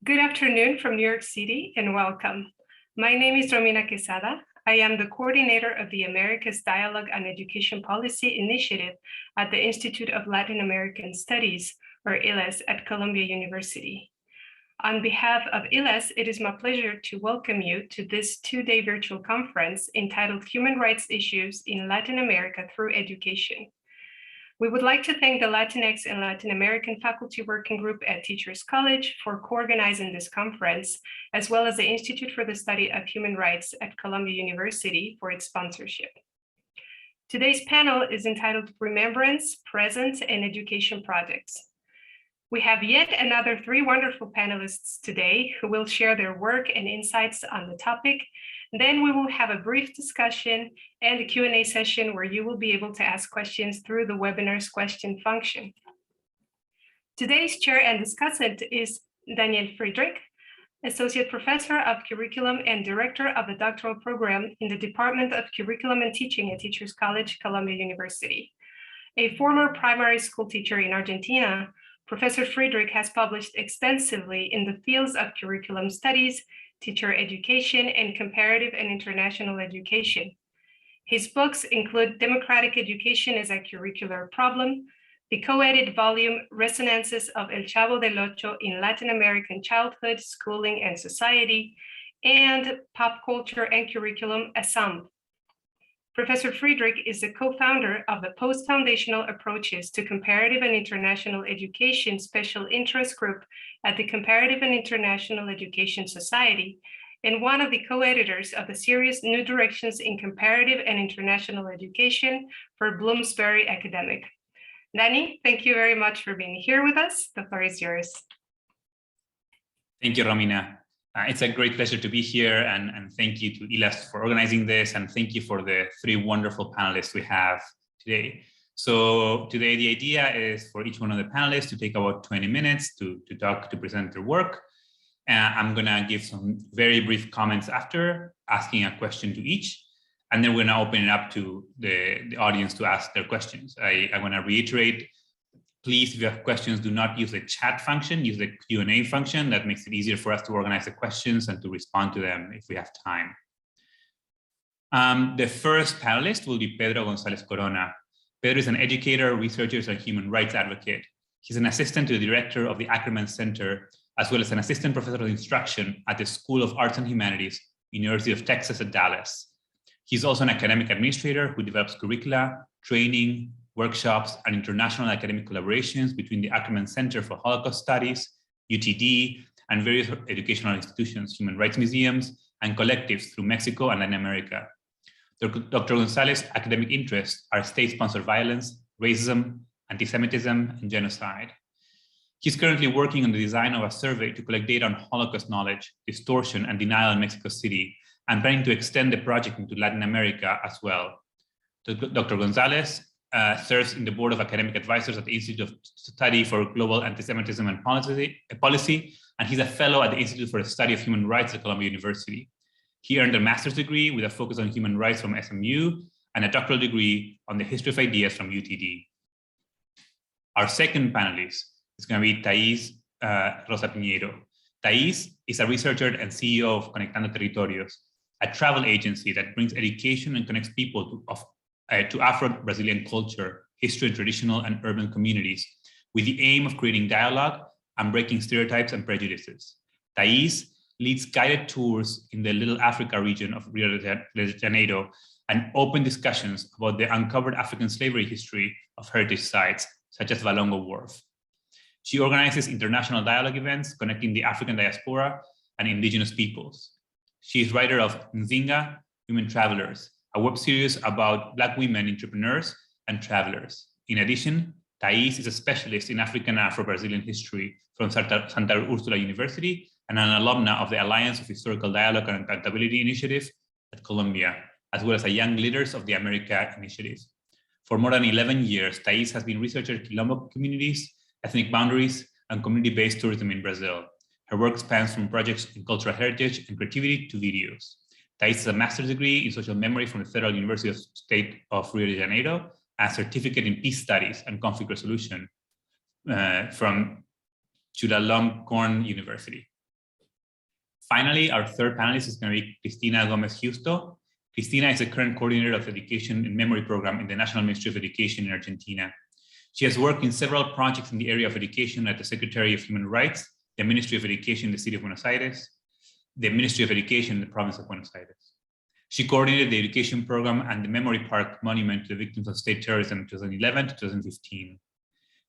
Good afternoon from New York City and welcome. My name is Romina Quesada. I am the coordinator of the Americas Dialogue on Education Policy Initiative at the Institute of Latin American Studies, or ILES, at Columbia University. On behalf of ILES, it is my pleasure to welcome you to this two-day virtual conference entitled Human Rights Issues in Latin America Through Education. We would like to thank the Latinx and Latin American Faculty Working Group at Teachers College for co-organizing this conference, as well as the Institute for the Study of Human Rights at Columbia University for its sponsorship. Today's panel is entitled Remembrance, Present, and Education Projects. We have yet another three wonderful panelists today who will share their work and insights on the topic. Then we will have a brief discussion and a Q&A session where you will be able to ask questions through the webinar's question function. Today's chair and discussant is Daniel Friedrich, Associate Professor of Curriculum and Director of the Doctoral Program in the Department of Curriculum and Teaching at Teachers College, Columbia University. A former primary school teacher in Argentina, Professor Friedrich has published extensively in the fields of curriculum studies, teacher education, and comparative and international education. His books include Democratic Education as a Curricular Problem, the co-edited volume Resonances of El Chavo del Ocho in Latin American Childhood, Schooling, and Society, and Pop Culture and Curriculum Assemble. Professor Friedrich is the co-founder of the Post-Foundational Approaches to Comparative and International Education Special Interest Group at the Comparative and International Education Society, and one of the co-editors of the series New Directions in Comparative and International Education for Bloomsbury Academic. Danny, thank you very much for being here with us. The floor is yours. Thank you, Romina. It's a great pleasure to be here, and thank you to ILES for organizing this, and thank you for the three wonderful panelists we have today. So today the idea is for each one of the panelists to take about 20 minutes to present their work. I'm gonna give some very brief comments after, asking a question to each, and then we're gonna open it up to the audience to ask their questions. I wanna reiterate, please, if you have questions, do not use the chat function, use the Q&A function. That makes it easier for us to organize the questions and to respond to them if we have time. The first panelist will be Pedro González Corona. Pedro is an educator, researcher, and human rights advocate. He's an assistant to the director of the Ackerman Center, as well as an assistant professor of instruction at the School of Arts and Humanities, University of Texas at Dallas. He's also an academic administrator who develops curricula, training, workshops, and international academic collaborations between the Ackerman Center for Holocaust Studies, UTD, and various educational institutions, human rights museums, and collectives through Mexico and Latin America. Dr. Gonzalez's academic interests are state-sponsored violence, racism, anti-Semitism, and genocide. He's currently working on the design of a survey to collect data on Holocaust knowledge, distortion, and denial in Mexico City, and planning to extend the project into Latin America as well. Dr. González serves in the board of academic advisors at the Institute of Study for Global Anti-Semitism and Policy, and he's a fellow at the Institute for the Study of Human Rights at Columbia University. He earned a master's degree with a focus on human rights from SMU and a doctoral degree on the history of ideas from UTD. Our second panelist is going to be Thaís Rosa Pinheiro. Thaís is a researcher and CEO of Conectando Territórios, a travel agency that brings education and connects people to Afro-Brazilian culture, history, and traditional and urban communities, with the aim of creating dialogue and breaking stereotypes and prejudices. Thaís leads guided tours in the Little Africa region of Rio de Janeiro and open discussions about the uncovered African slavery history of heritage sites, such as Valongo Wharf. She organizes international dialogue events connecting the African diaspora and indigenous peoples. She is writer of Nzinga, Women Travelers, a web series about Black women entrepreneurs and travelers. In addition, Thaís is a specialist in African and Afro-Brazilian history from Santa Ursula University and an alumna of the Alliance of Historical Dialogue and Accountability Initiative at Columbia, as well as a Young Leaders of the America Initiative. For more than 11 years, Thaís has been researching Quilombo communities, ethnic boundaries, and community-based tourism in Brazil. Her work spans from projects in cultural heritage and creativity to videos. Thaís has a master's degree in social memory from the Federal University of State of Rio de Janeiro, and a certificate in peace studies and conflict resolution from Chulalongkorn University. Finally, our third panelist is going to be Cristina Gómez Justo. Cristina is the current coordinator of the Education and Memory Program in the National Ministry of Education in Argentina. She has worked in several projects in the area of education at the Secretary of Human Rights, the Ministry of Education in the City of Buenos Aires, the Ministry of Education in the Province of Buenos Aires. She coordinated the education program and the Memory Park Monument to the Victims of State Terrorism in 2011 to 2015.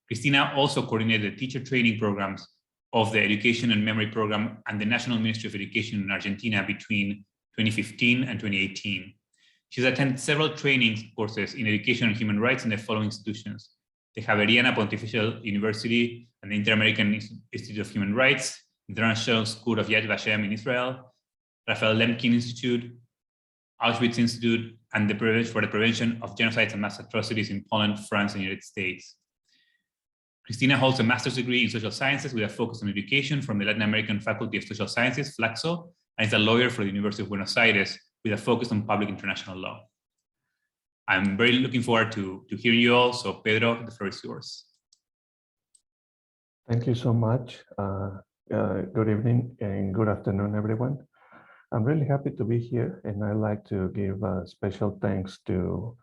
Cristina also coordinated the teacher training programs of the Education and Memory Program and the National Ministry of Education in Argentina between 2015 and 2018. She's attended several training courses in education and human rights in the following institutions: the Javeriana Pontifical University and the Inter-American Institute of Human Rights, International School of Yad Vashem in Israel, Raphael Lemkin Institute, Auschwitz Institute, and for the Prevention of Genocides and Mass Atrocities in Poland, France, and the United States. Cristina holds a master's degree in social sciences with a focus on education from the Latin American Faculty of Social Sciences, Flaxo, and is a lawyer for the University of Buenos Aires with a focus on public international law. I'm very looking forward to hearing you all. So Pedro, the floor is yours. Thank you so much. Good evening and good afternoon, everyone. I'm really happy to be here, and I'd like to give special thanks to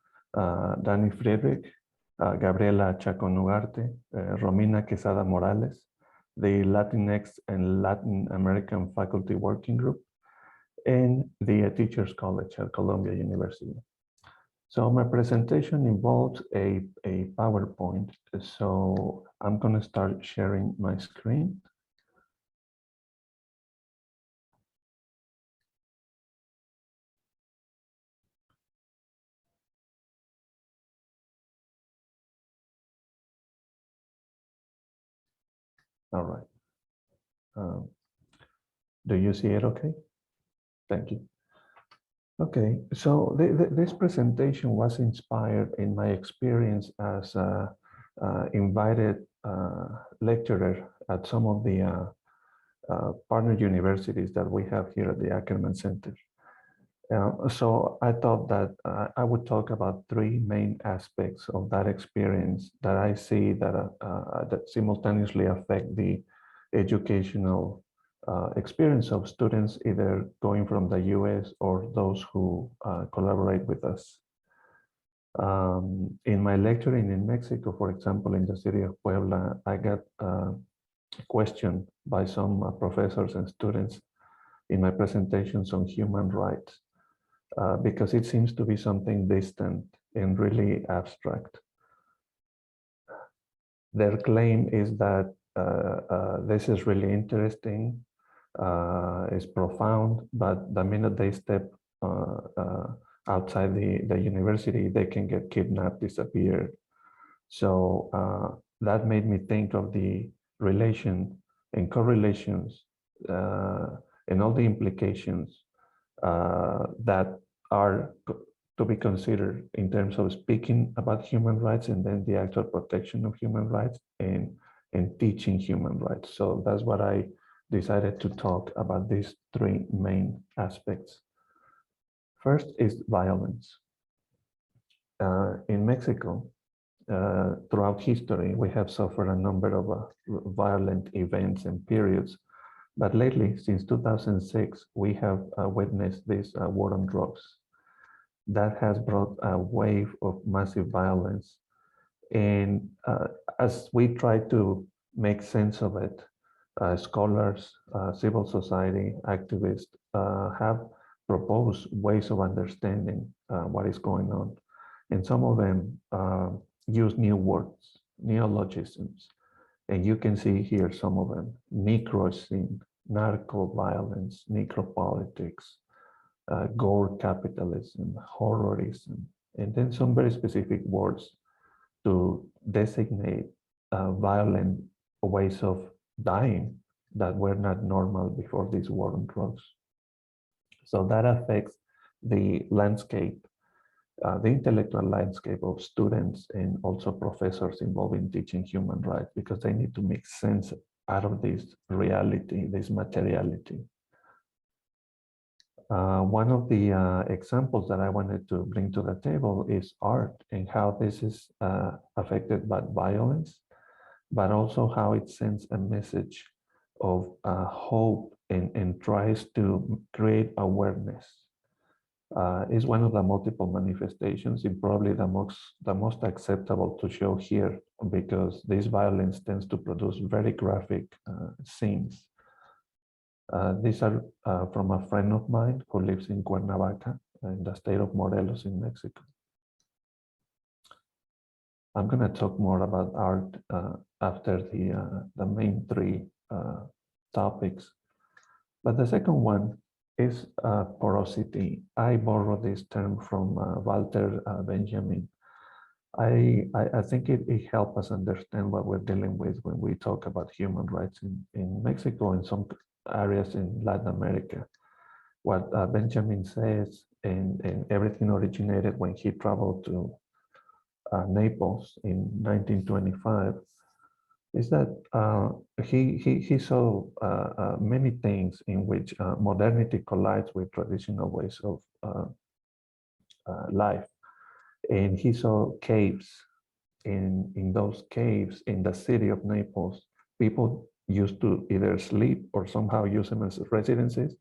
Danny Friedrich, Gabriela Chacon Ugarte, Romina Quesada Morales, the Latinx and Latin American Faculty Working Group, and the Teachers College at Columbia University. So my presentation involves a PowerPoint. So I'm going to start sharing my screen. All right. Do you see it okay? Thank you. Okay, so this presentation was inspired in my experience as an invited lecturer at some of the partner universities that we have here at the Ackerman Center. So I thought that I would talk about three main aspects of that experience that I see that simultaneously affect the educational experience of students either going from the US or those who collaborate with us. In my lecturing in Mexico, for example, in the city of Puebla, I got questioned by some professors and students in my presentations on human rights because it seems to be something distant and really abstract. Their claim is that this is really interesting, is profound, but the minute they step outside the university, they can get kidnapped, disappeared. So that made me think of the relation and correlations and all the implications that are to be considered in terms of speaking about human rights and then the actual protection of human rights and teaching human rights. So that's what I decided to talk about, these three main aspects. First is violence. In Mexico, throughout history, we have suffered a number of violent events and periods. But lately, since 2006, we have witnessed this war on drugs. That has brought a wave of massive violence. And as we try to make sense of it, scholars, civil society, activists have proposed ways of understanding what is going on. And some of them use new words, neologisms. And you can see here some of them: necrocene, narco-violence, necropolitics, gore capitalism, horrorism, and then some very specific words to designate violent ways of dying that were not normal before this war on drugs. So that affects the landscape, the intellectual landscape of students and also professors involved in teaching human rights, because they need to make sense out of this reality, this materiality. One of the examples that I wanted to bring to the table is art and how this is affected by violence, but also how it sends a message of hope and tries to create awareness. Is one of the multiple manifestations, and probably the most acceptable to show here, because this violence tends to produce very graphic scenes. These are from a friend of mine who lives in Cuernavaca, in the state of Morelos in Mexico. I'm going to talk more about art after the main three topics. But the second one is porosity. I borrowed this term from Walter Benjamin. I think it helps us understand what we're dealing with when we talk about human rights in Mexico and some areas in Latin America. What Benjamin says, and everything originated when he traveled to Naples in 1925, is that he saw many things in which modernity collides with traditional ways of life. And he saw caves. In those caves in the city of Naples, people used to either sleep or somehow use them as residences,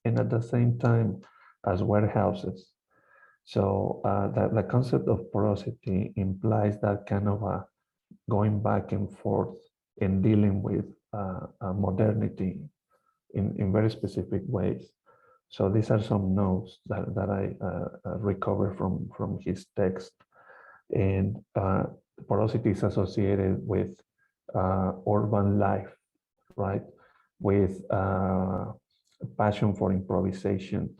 and at the same time as warehouses. So the concept of porosity implies that kind of a going back and forth and dealing with modernity in very specific ways. So these are some notes that I recover from his text. And porosity is associated with urban life, right? With passion for improvisation.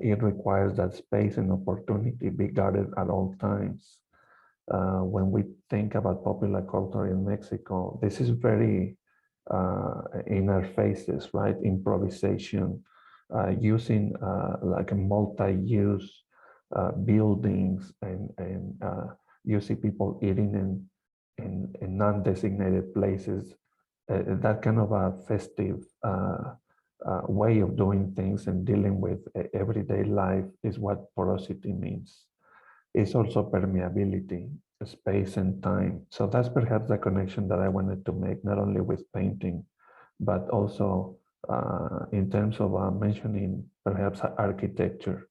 It requires that space and opportunity be guarded at all times. When we think about popular culture in Mexico, this is very in our faces, right? Improvisation, using like a multi-use buildings, and you see people eating in non-designated places. That kind of a festive way of doing things and dealing with everyday life is what porosity means. It's also permeability, space and time. So that's perhaps the connection that I wanted to make, not only with painting, but also in terms of mentioning perhaps architecture.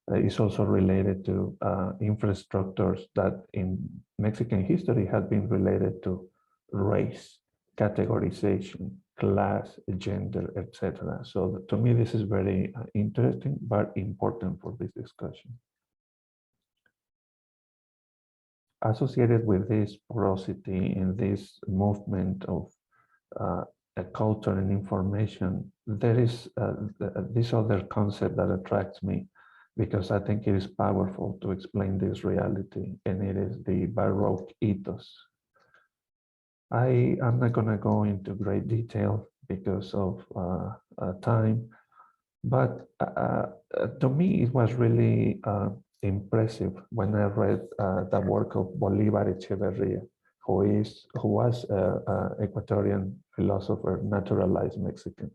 It's also related to infrastructures that in Mexican history have been related to race, categorization, class, gender, etc. So to me, this is very interesting, but important for this discussion. Associated with this porosity and this movement of culture and information, there is this other concept that attracts me, because I think it is powerful to explain this reality, and it is the Baroque ethos. I am not going to go into great detail because of time, but to me it was really impressive when I read the work of Bolívar Echeverría, who was an Ecuadorian philosopher, naturalized Mexican.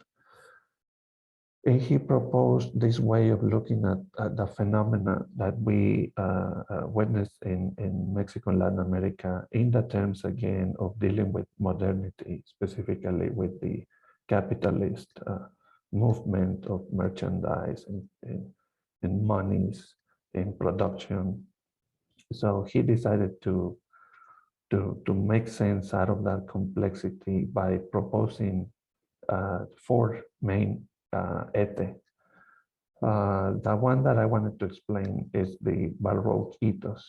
And he proposed this way of looking at the phenomena that we witnessed in Mexico and Latin America in the terms, again, of dealing with modernity, specifically with the capitalist movement of merchandise and monies in production. So he decided to make sense out of that complexity by proposing 4 main ete. The one that I wanted to explain is the Baroque ethos.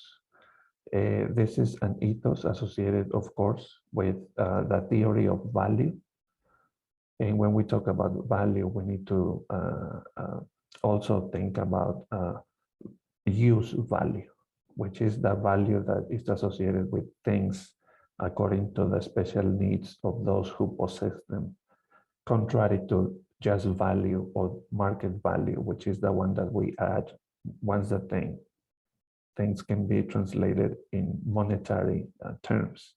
This is an ethos associated, of course, with the theory of value. And when we talk about value, we need to also think about use value, which is the value that is associated with things according to the special needs of those who possess them, contrary to just value or market value, which is the one that we add once the things can be translated in monetary terms.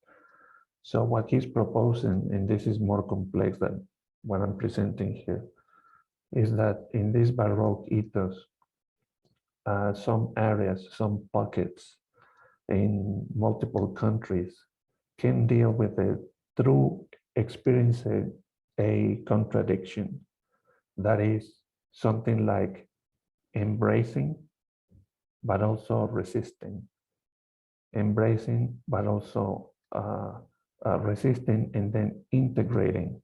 So what he's proposing, and this is more complex than what I'm presenting here, is that in this Baroque ethos, some areas, some pockets in multiple countries can deal with it through experiencing a contradiction that is something like embracing, but also resisting, embracing, but also resisting, and then integrating.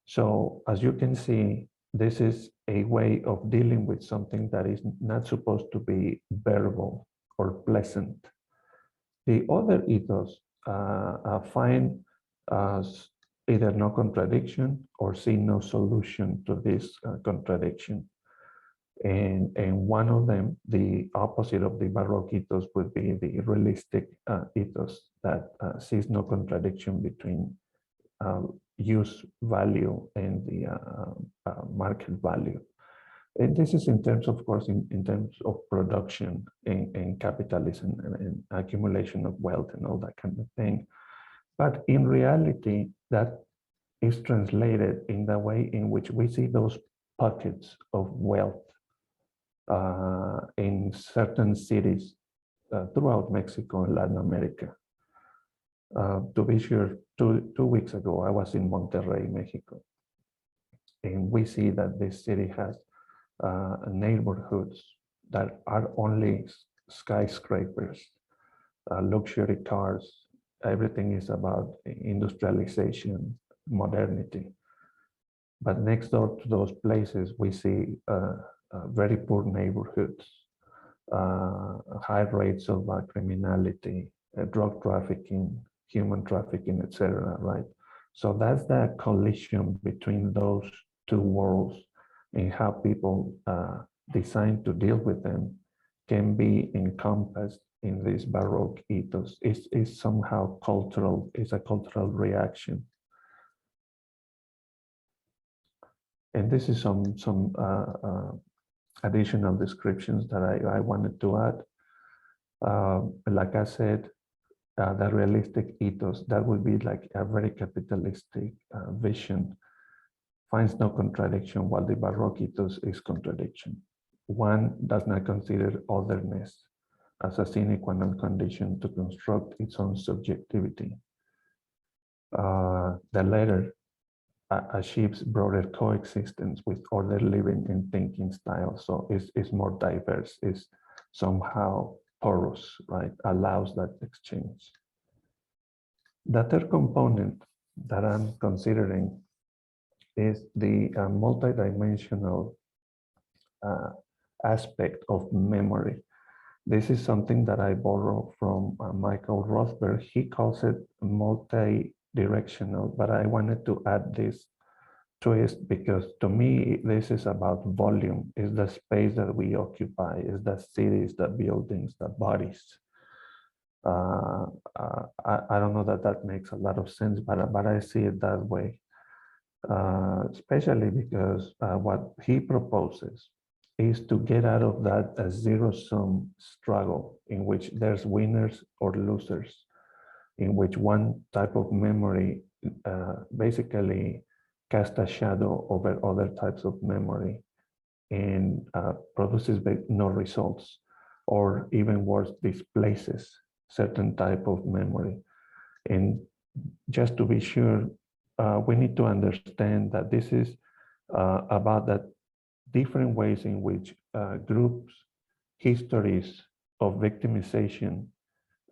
So as you can see, this is a way of dealing with something that is not supposed to be bearable or pleasant. The other ethos find either no contradiction or see no solution to this contradiction. And one of them, the opposite of the Baroque ethos, would be the realistic ethos that sees no contradiction between use value and the market value. And this is in terms, of course, in terms of production and capitalism and accumulation of wealth and all that kind of thing. But in reality, that is translated in the way in which we see those pockets of wealth in certain cities throughout Mexico and Latin America. To be sure, two weeks ago, I was in Monterrey, Mexico. And we see that this city has neighborhoods that are only skyscrapers, luxury cars. Everything is about industrialization, modernity. But next door to those places, we see very poor neighborhoods, high rates of criminality, drug trafficking, human trafficking, etc. Right? So that's the collision between those two worlds, and how people decide to deal with them can be encompassed in this Baroque ethos. It's somehow cultural, it's a cultural reaction. And this is some additional descriptions that I wanted to add. Like I said, the realistic ethos, that would be like a very capitalistic vision, finds no contradiction, while the Baroque ethos is contradiction. One does not consider otherness as a sine qua non condition to construct its own subjectivity. The latter achieves broader coexistence with other living and thinking styles. So it's more diverse, it's somehow porous, right? Allows that exchange. The third component that I'm considering is the multidimensional aspect of memory. This is something that I borrow from Michael Rothberg. He calls it multi-directional, but I wanted to add this twist because to me, this is about volume, is the space that we occupy, is the cities, the buildings, the bodies. I don't know that that makes a lot of sense, but I see it that way, especially because what he proposes is to get out of that a zero-sum struggle in which there's winners or losers, in which one type of memory basically casts a shadow over other types of memory and produces no results, or even worse, displaces certain type of memory. And just to be sure, we need to understand that this is about that different ways in which groups' histories of victimization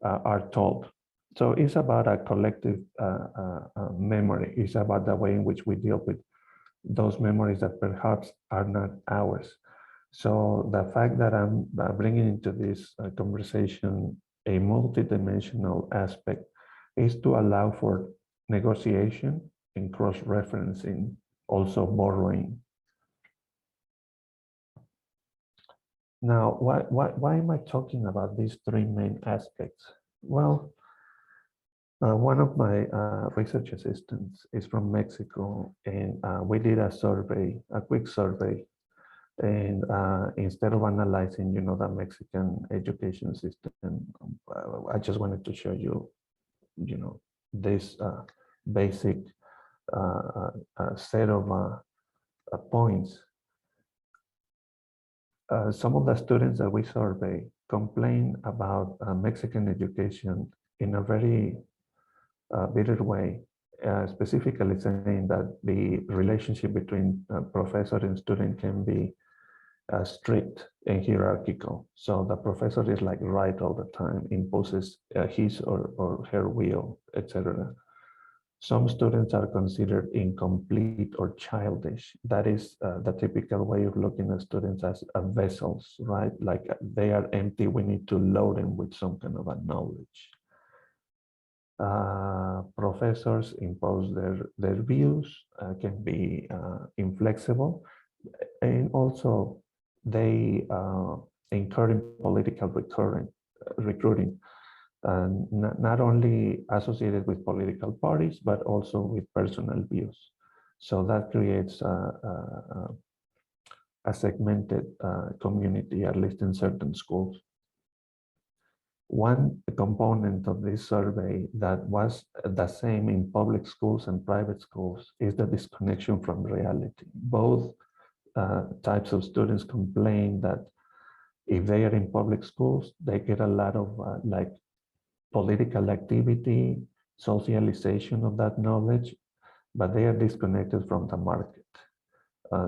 are told. So it's about a collective memory. It's about the way in which we deal with those memories that perhaps are not ours. So the fact that I'm bringing into this conversation a multidimensional aspect is to allow for negotiation and cross-referencing, also borrowing. Now, why am I talking about these three main aspects? Well, one of my research assistants is from Mexico, and we did a survey, a quick survey. And instead of analyzing, you know, the Mexican education system, I just wanted to show you, you know, this basic set of points. Some of the students that we survey complain about Mexican education in a very bitter way, specifically saying that the relationship between professor and student can be strict and hierarchical. So the professor is like right all the time, imposes his or her will, etc. Some students are considered incomplete or childish. That is the typical way of looking at students as vessels, right? Like they are empty, we need to load them with some kind of a knowledge. Professors impose their views, can be inflexible, and also they encourage political recruiting, not only associated with political parties, but also with personal views. So that creates a segmented community, at least in certain schools. One component of this survey that was the same in public schools and private schools is the disconnection from reality. Both types of students complain that if they are in public schools, they get a lot of like political activity, socialization of that knowledge, but they are disconnected from the market.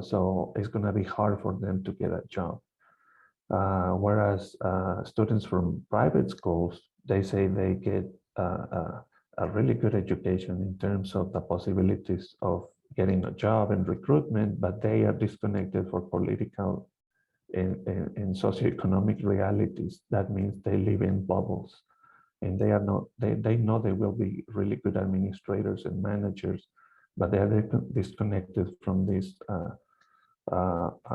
So it's going to be hard for them to get a job. Whereas students from private schools, they say they get a really good education in terms of the possibilities of getting a job and recruitment, but they are disconnected for political and socioeconomic realities. That means they live in bubbles, and they are not. They know they will be really good administrators and managers, but they are disconnected from this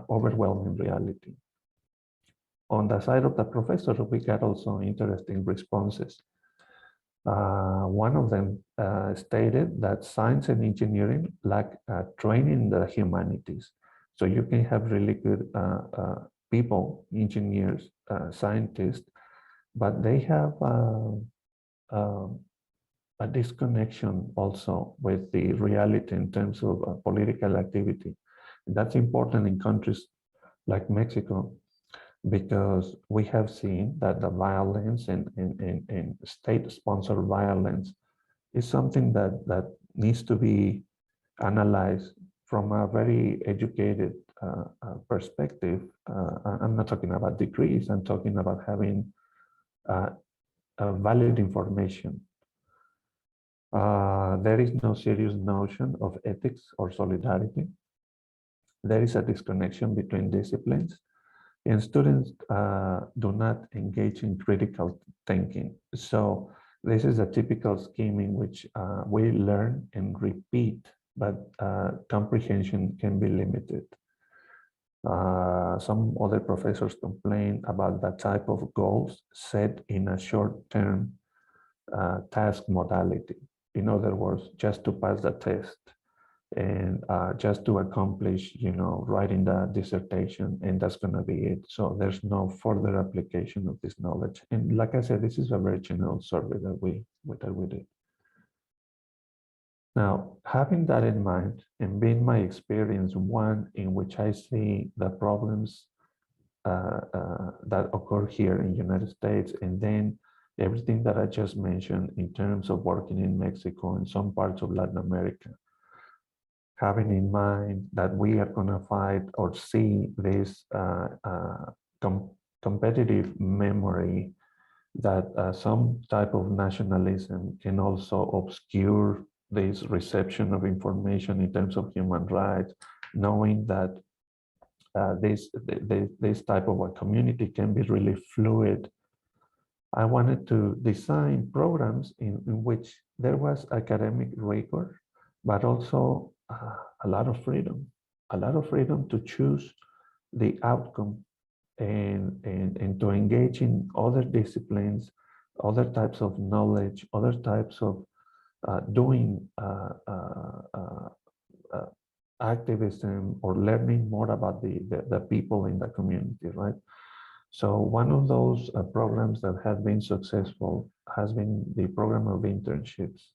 overwhelming reality. On the side of the professor, we got also interesting responses. One of them stated that science and engineering lack training in the humanities. So you can have really good people, engineers, scientists, but they have a disconnection also with the reality in terms of political activity. That's important in countries like Mexico, because we have seen that the violence and state-sponsored violence is something that needs to be analyzed from a very educated perspective. I'm not talking about degrees, I'm talking about having valid information. There is no serious notion of ethics or solidarity. There is a disconnection between disciplines, and students do not engage in critical thinking. So this is a typical scheme in which we learn and repeat, but comprehension can be limited. Some other professors complain about the type of goals set in a short-term task modality. In other words, just to pass the test and just to accomplish, writing the dissertation, and that's going to be it. So there's no further application of this knowledge. And like I said, this is a very general survey that we did. Now, having that in mind, and being my experience one in which I see the problems that occur here in the United States, and then everything that I just mentioned in terms of working in Mexico and some parts of Latin America, having in mind that we are going to fight or see this competitive memory, that some type of nationalism can also obscure this reception of information in terms of human rights, knowing that this type of a community can be really fluid. I wanted to design programs in which there was academic rigor, but also a lot of freedom to choose the outcome and to engage in other disciplines, other types of knowledge, other types of doing activism or learning more about the people in the community, right? So one of those programs that have been successful has been the program of internships.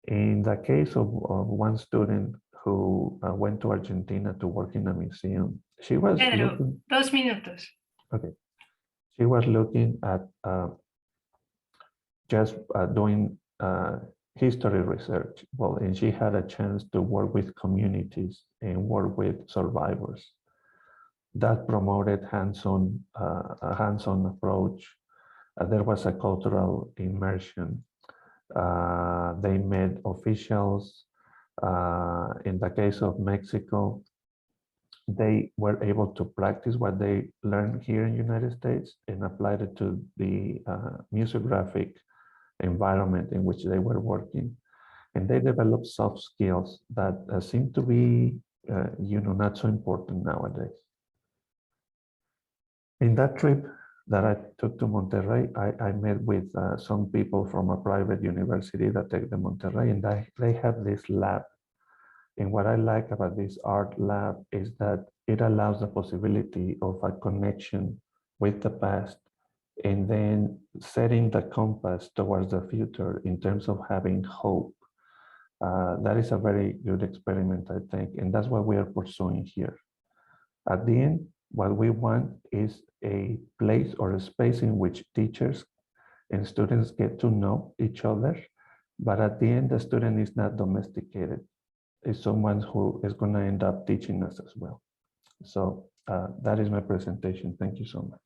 In the case of one student who went to Argentina to work in a museum, she was Pedro, looking, 2 minutos. okay. She was looking at just doing history research. Well, and she had a chance to work with communities and work with survivors. That promoted a hands-on approach. There was a cultural immersion. They met officials. In the case of Mexico, they were able to practice what they learned here in the United States and applied it to the museographic environment in which they were working. And they developed soft skills that seem to be, not so important nowadays. In that trip that I took to Monterrey, I met with some people from a private university that take the Monterrey, and they have this lab. And what I like about this art lab is that it allows the possibility of a connection with the past and then setting the compass towards the future in terms of having hope. That is a very good experiment, I think, and that's what we are pursuing here. At the end, what we want is a place or a space in which teachers and students get to know each other, but at the end, the student is not domesticated. It's someone who is going to end up teaching us as well. So that is my presentation. Thank you so much.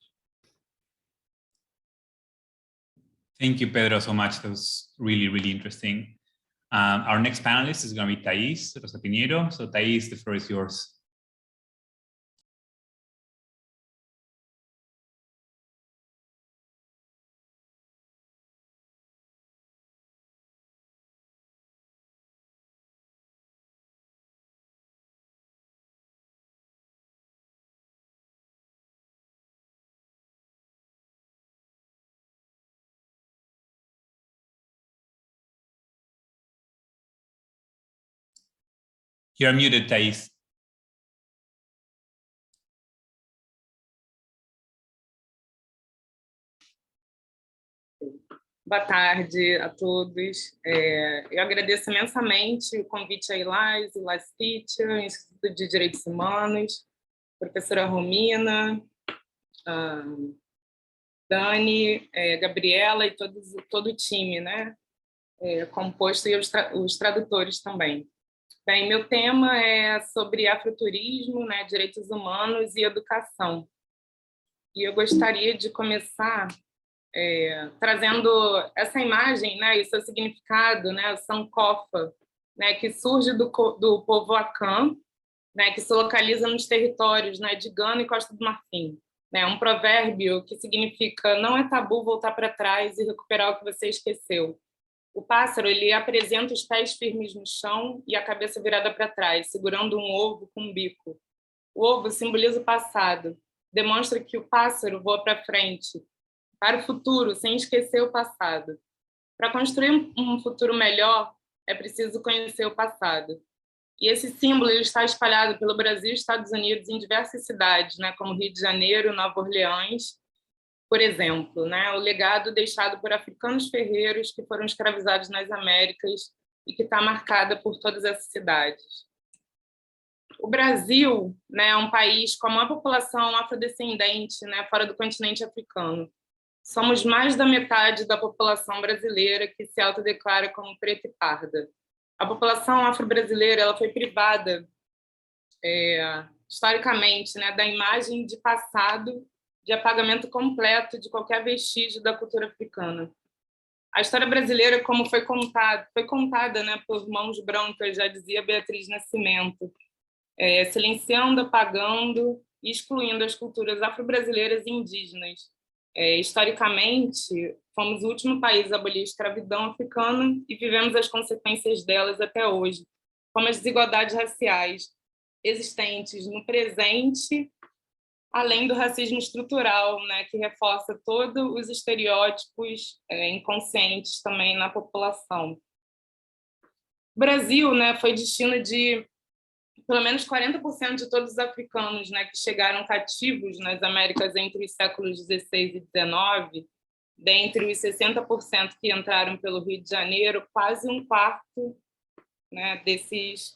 Thank you, Pedro, so much. That was really, really interesting. Our next panelist is going to be Thaís, Rosa Pinheiro. So Thaís, the floor is yours. You're muted, Thaís. Boa tarde a todos. Eu agradeço imensamente o convite à ILAS, ILAS Teacher, Instituto de Direitos Humanos, professora Romina, Dani, Gabriela e todo o time, né? Composto, e os tradutores também. Bem, meu tema é sobre afroturismo, né, direitos humanos e educação. E eu gostaria de começar trazendo essa imagem, né, e seu significado, né, o Sankofa, né, que surge do povo Akan, né, que se localiza nos territórios, né, de Gana e Costa do Marfim. Né, um provérbio que significa não é tabu voltar para trás e recuperar o que você esqueceu. O pássaro, ele apresenta os pés firmes no chão e a cabeça virada para trás, segurando um ovo com um bico. O ovo simboliza o passado, demonstra que o pássaro voa para frente, para o futuro, sem esquecer o passado. Para construir um futuro melhor, é preciso conhecer o passado. E esse símbolo ele está espalhado pelo Brasil e Estados Unidos em diversas cidades, né, como Rio de Janeiro, Nova Orleans, por exemplo, né, o legado deixado por africanos ferreiros que foram escravizados nas Américas e que está marcada por todas essas cidades. O Brasil, né, é um país com a maior população afrodescendente, né, fora do continente africano. Somos mais da metade da população brasileira que se autodeclara como preta e parda. A população afro-brasileira ela foi privada, historicamente, né, da imagem de passado, de apagamento completo de qualquer vestígio da cultura africana. A história brasileira, como foi contada, né, por mãos brancas, já dizia Beatriz Nascimento, silenciando, apagando e excluindo as culturas afro-brasileiras e indígenas. Historicamente, fomos o último país a abolir a escravidão africana e vivemos as consequências delas até hoje, como as desigualdades raciais existentes no presente, além do racismo estrutural, né, que reforça todos os estereótipos inconscientes também na população. O Brasil, né, foi destino de pelo menos 40% de todos os africanos, né, que chegaram cativos nas Américas entre os séculos 16 e 19, dentre os 60% que entraram pelo Rio de Janeiro, quase um quarto, né, desses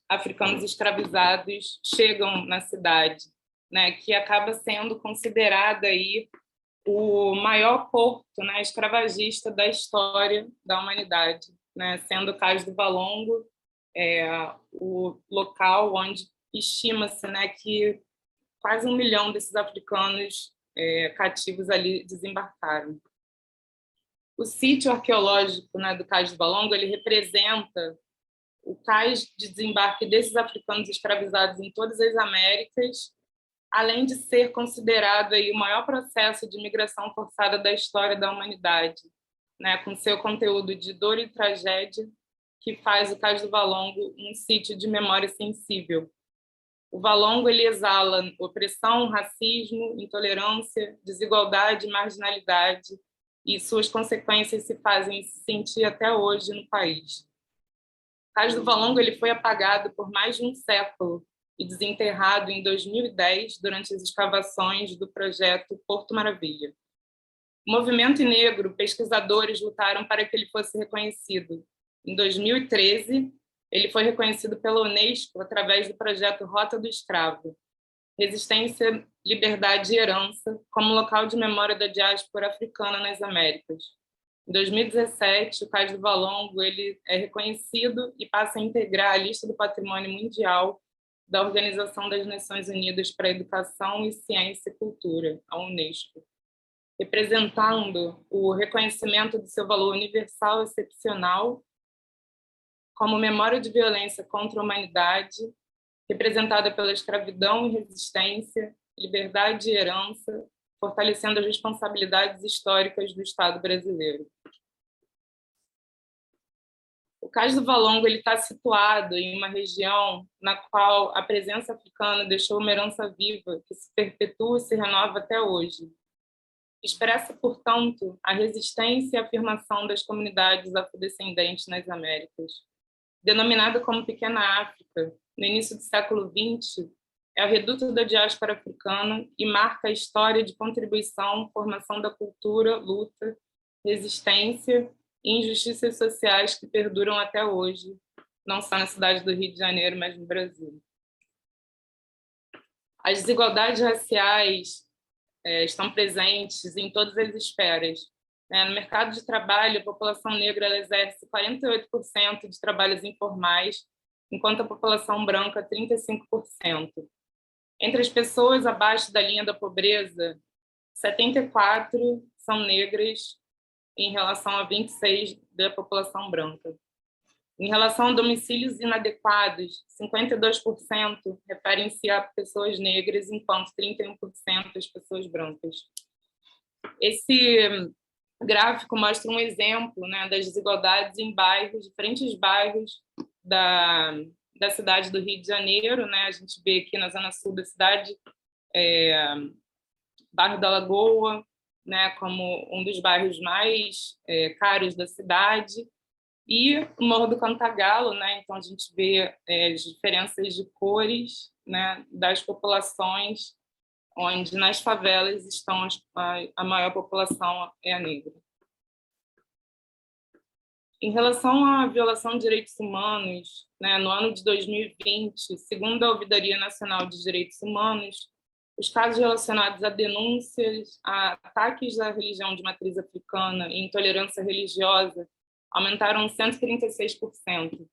africanos escravizados chegam na cidade, né, que acaba sendo considerada aí o maior porto, né, escravagista da história da humanidade, né, sendo o Cais do Valongo o local onde estima-se, né, que quase 1 milhão desses africanos cativos ali desembarcaram. O sítio arqueológico, né, do Cais do Valongo, ele representa o cais de desembarque desses africanos escravizados em todas as Américas, além de ser considerado aí o maior processo de migração forçada da história da humanidade, né, com seu conteúdo de dor e tragédia, que faz o Cais do Valongo um sítio de memória sensível. O Valongo ele exala opressão, racismo, intolerância, desigualdade, marginalidade, e suas consequências se fazem se sentir até hoje no país. O Cais do Valongo ele foi apagado por mais de um século e desenterrado em 2010 durante as escavações do projeto Porto Maravilha. O movimento negro, pesquisadores lutaram para que ele fosse reconhecido. Em 2013, ele foi reconhecido pela Unesco através do projeto Rota do Escravo, Resistência, Liberdade e Herança, como local de memória da diáspora africana nas Américas. Em 2017, o Cais do Valongo ele é reconhecido e passa a integrar a lista do Patrimônio Mundial da Organização das Nações Unidas para a Educação e Ciência e Cultura, a Unesco, representando o reconhecimento do seu valor universal excepcional como memória de violência contra a humanidade, representada pela escravidão e resistência, liberdade e herança, fortalecendo as responsabilidades históricas do Estado brasileiro. O Cais do Valongo está situado em uma região na qual a presença africana deixou uma herança viva que se perpetua e se renova até hoje. Expressa, portanto, a resistência e a afirmação das comunidades afrodescendentes nas Américas. Denominada como Pequena África, no início do século XX, é o reduto da diáspora africana e marca a história de contribuição, formação da cultura, luta, resistência e injustiças sociais que perduram até hoje, não só na cidade do Rio de Janeiro, mas no Brasil. As desigualdades raciais estão presentes em todas as esferas. No mercado de trabalho, a população negra ela exerce 48% de trabalhos informais, enquanto a população branca, 35%. Entre as pessoas abaixo da linha da pobreza, 74% são negras, em relação a 26% da população branca. Em relação a domicílios inadequados, 52% referem-se a pessoas negras, enquanto 31% as pessoas brancas. Esse gráfico mostra um exemplo, né, das desigualdades em bairros, diferentes bairros da cidade do Rio de Janeiro, né? A gente vê aqui na zona sul da cidade, bairro da Lagoa, né, como um dos bairros mais caros da cidade, e o Morro do Cantagalo, né? Então a gente vê as diferenças de cores, né, das populações, onde nas favelas estão a maior população é a negra. Em relação à violação de direitos humanos, né, no ano de 2020, segundo a Ouvidoria Nacional de Direitos Humanos, os casos relacionados a denúncias, a ataques à religião de matriz africana e intolerância religiosa aumentaram 136%.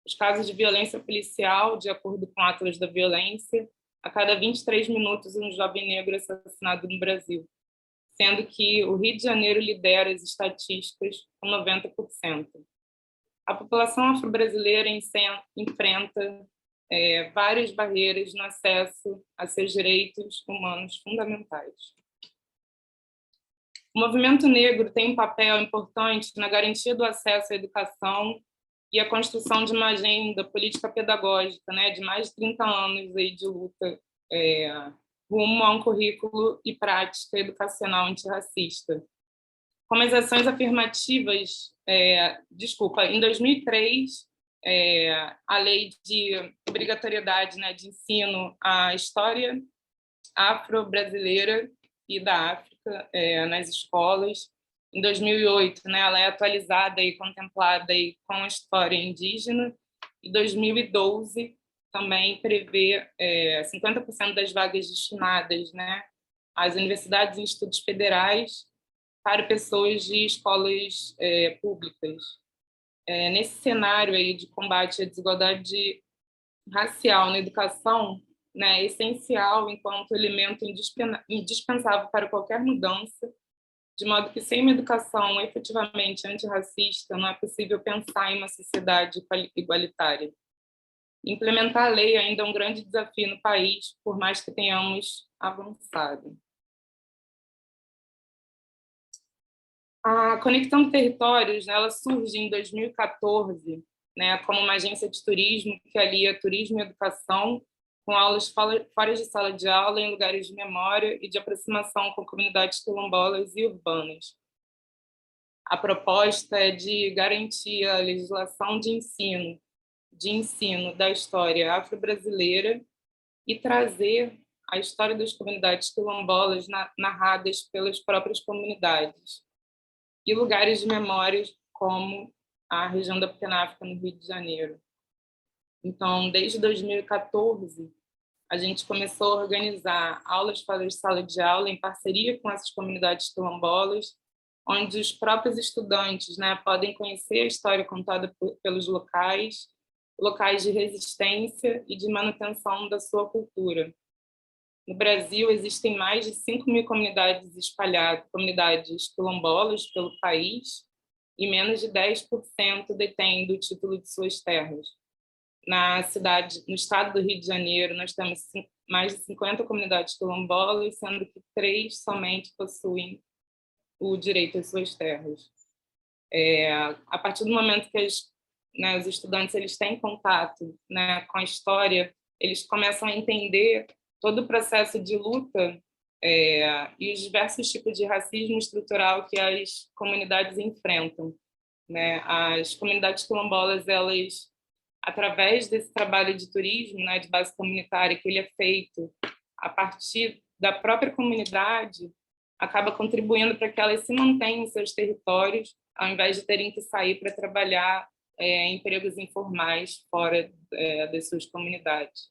Os casos de violência policial, de acordo com o Atlas da Violência, a cada 23 minutos um jovem negro é assassinado no Brasil, sendo que o Rio de Janeiro lidera as estatísticas com 90%. A população afro-brasileira enfrenta várias barreiras no acesso a seus direitos humanos fundamentais. O movimento negro tem um papel importante na garantia do acesso à educação e a construção de uma agenda política pedagógica, né, de mais de 30 anos aí de luta rumo a um currículo e prática educacional antirracista. Como as ações afirmativas, em 2003, a lei de obrigatoriedade, né, de ensino à história afro-brasileira e da África nas escolas. Em 2008, né, ela é atualizada e contemplada aí com a história indígena. Em 2012, também prevê 50% das vagas destinadas, né, às universidades e institutos federais para pessoas de escolas públicas. Nesse cenário aí de combate à desigualdade racial na educação, né, é essencial enquanto elemento indispensável para qualquer mudança, de modo que sem uma educação efetivamente antirracista não é possível pensar em uma sociedade igualitária. Implementar a lei ainda é um grande desafio no país, por mais que tenhamos avançado. A Conectando Territórios, né, ela surge em 2014, né, como uma agência de turismo que alia turismo e educação, com aulas fora de sala de aula, em lugares de memória e de aproximação com comunidades quilombolas e urbanas. A proposta é de garantir a legislação de ensino da história afro-brasileira e trazer a história das comunidades quilombolas narradas pelas próprias comunidades e lugares de memória como a região da Pequena África, no Rio de Janeiro. Então, desde 2014, a gente começou a organizar aulas fora de sala de aula em parceria com essas comunidades quilombolas, onde os próprios estudantes, né, podem conhecer a história contada pelos locais de resistência e de manutenção da sua cultura. No Brasil, existem mais de 5.000 comunidades espalhadas, comunidades quilombolas pelo país, e menos de 10% detêm do título de suas terras. No estado do Rio de Janeiro, nós temos mais de 50 comunidades quilombolas, sendo que 3 somente possuem o direito às suas terras. A partir do momento que os estudantes eles têm contato, né, com a história, eles começam a entender todo o processo de luta e os diversos tipos de racismo estrutural que as comunidades enfrentam, né? As comunidades quilombolas, elas, através desse trabalho de turismo, né, de base comunitária, que ele é feito a partir da própria comunidade, acaba contribuindo para que elas se mantenham em seus territórios, ao invés de terem que sair para trabalhar em empregos informais fora das suas comunidades.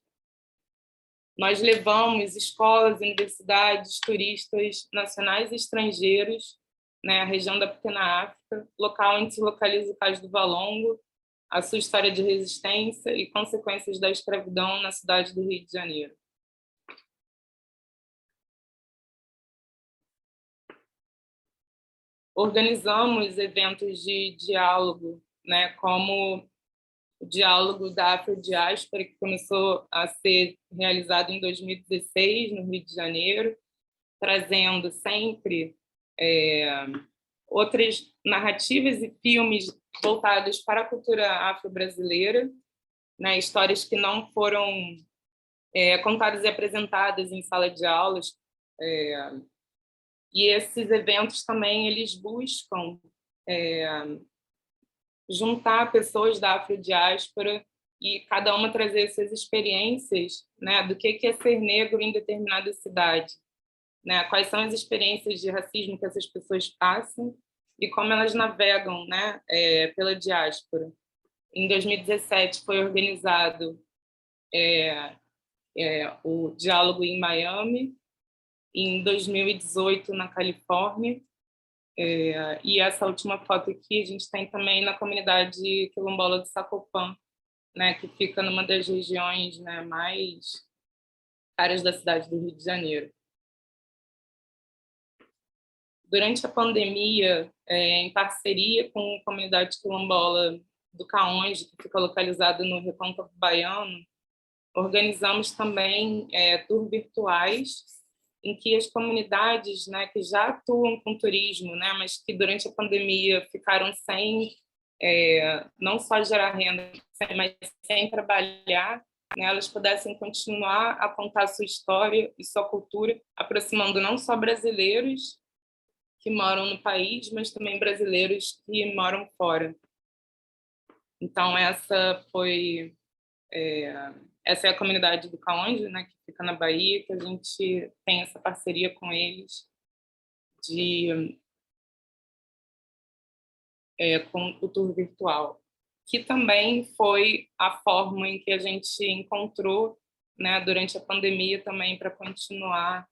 Nós levamos escolas, universidades, turistas nacionais e estrangeiros, né, à região da Pequena África, local onde se localiza o Cais do Valongo, a sua história de resistência e consequências da escravidão na cidade do Rio de Janeiro. Organizamos eventos de diálogo, né, como o diálogo da Afrodiáspora, que começou a ser realizado em 2016, no Rio de Janeiro, trazendo sempre outras narrativas e filmes voltados para a cultura afro-brasileira, né, histórias que não foram contadas e apresentadas em sala de aulas. E esses eventos também eles buscam juntar pessoas da afrodiáspora e cada uma trazer suas experiências, né, do que é ser negro em determinada cidade, né, quais são as experiências de racismo que essas pessoas passam e como elas navegam, né, pela diáspora. Em 2017 foi organizado o diálogo em Miami, em 2018 na Califórnia, e essa última foto aqui a gente tem também na comunidade quilombola de Sacopã, né, que fica numa das regiões, né, mais caras da cidade do Rio de Janeiro. Durante a pandemia, em parceria com a comunidade quilombola do Caonde, que fica localizada no Recôncavo Baiano, organizamos também tours virtuais em que as comunidades, né, que já atuam com turismo, né, mas que durante a pandemia ficaram sem, não só gerar renda, mas sem trabalhar, né, elas pudessem continuar a contar sua história e sua cultura, aproximando não só brasileiros que moram no país, mas também brasileiros que moram fora. Então, essa é a comunidade do Caonde, né, que fica na Bahia, que a gente tem essa parceria com eles com o tour virtual, que também foi a forma em que a gente encontrou, né, durante a pandemia também para continuar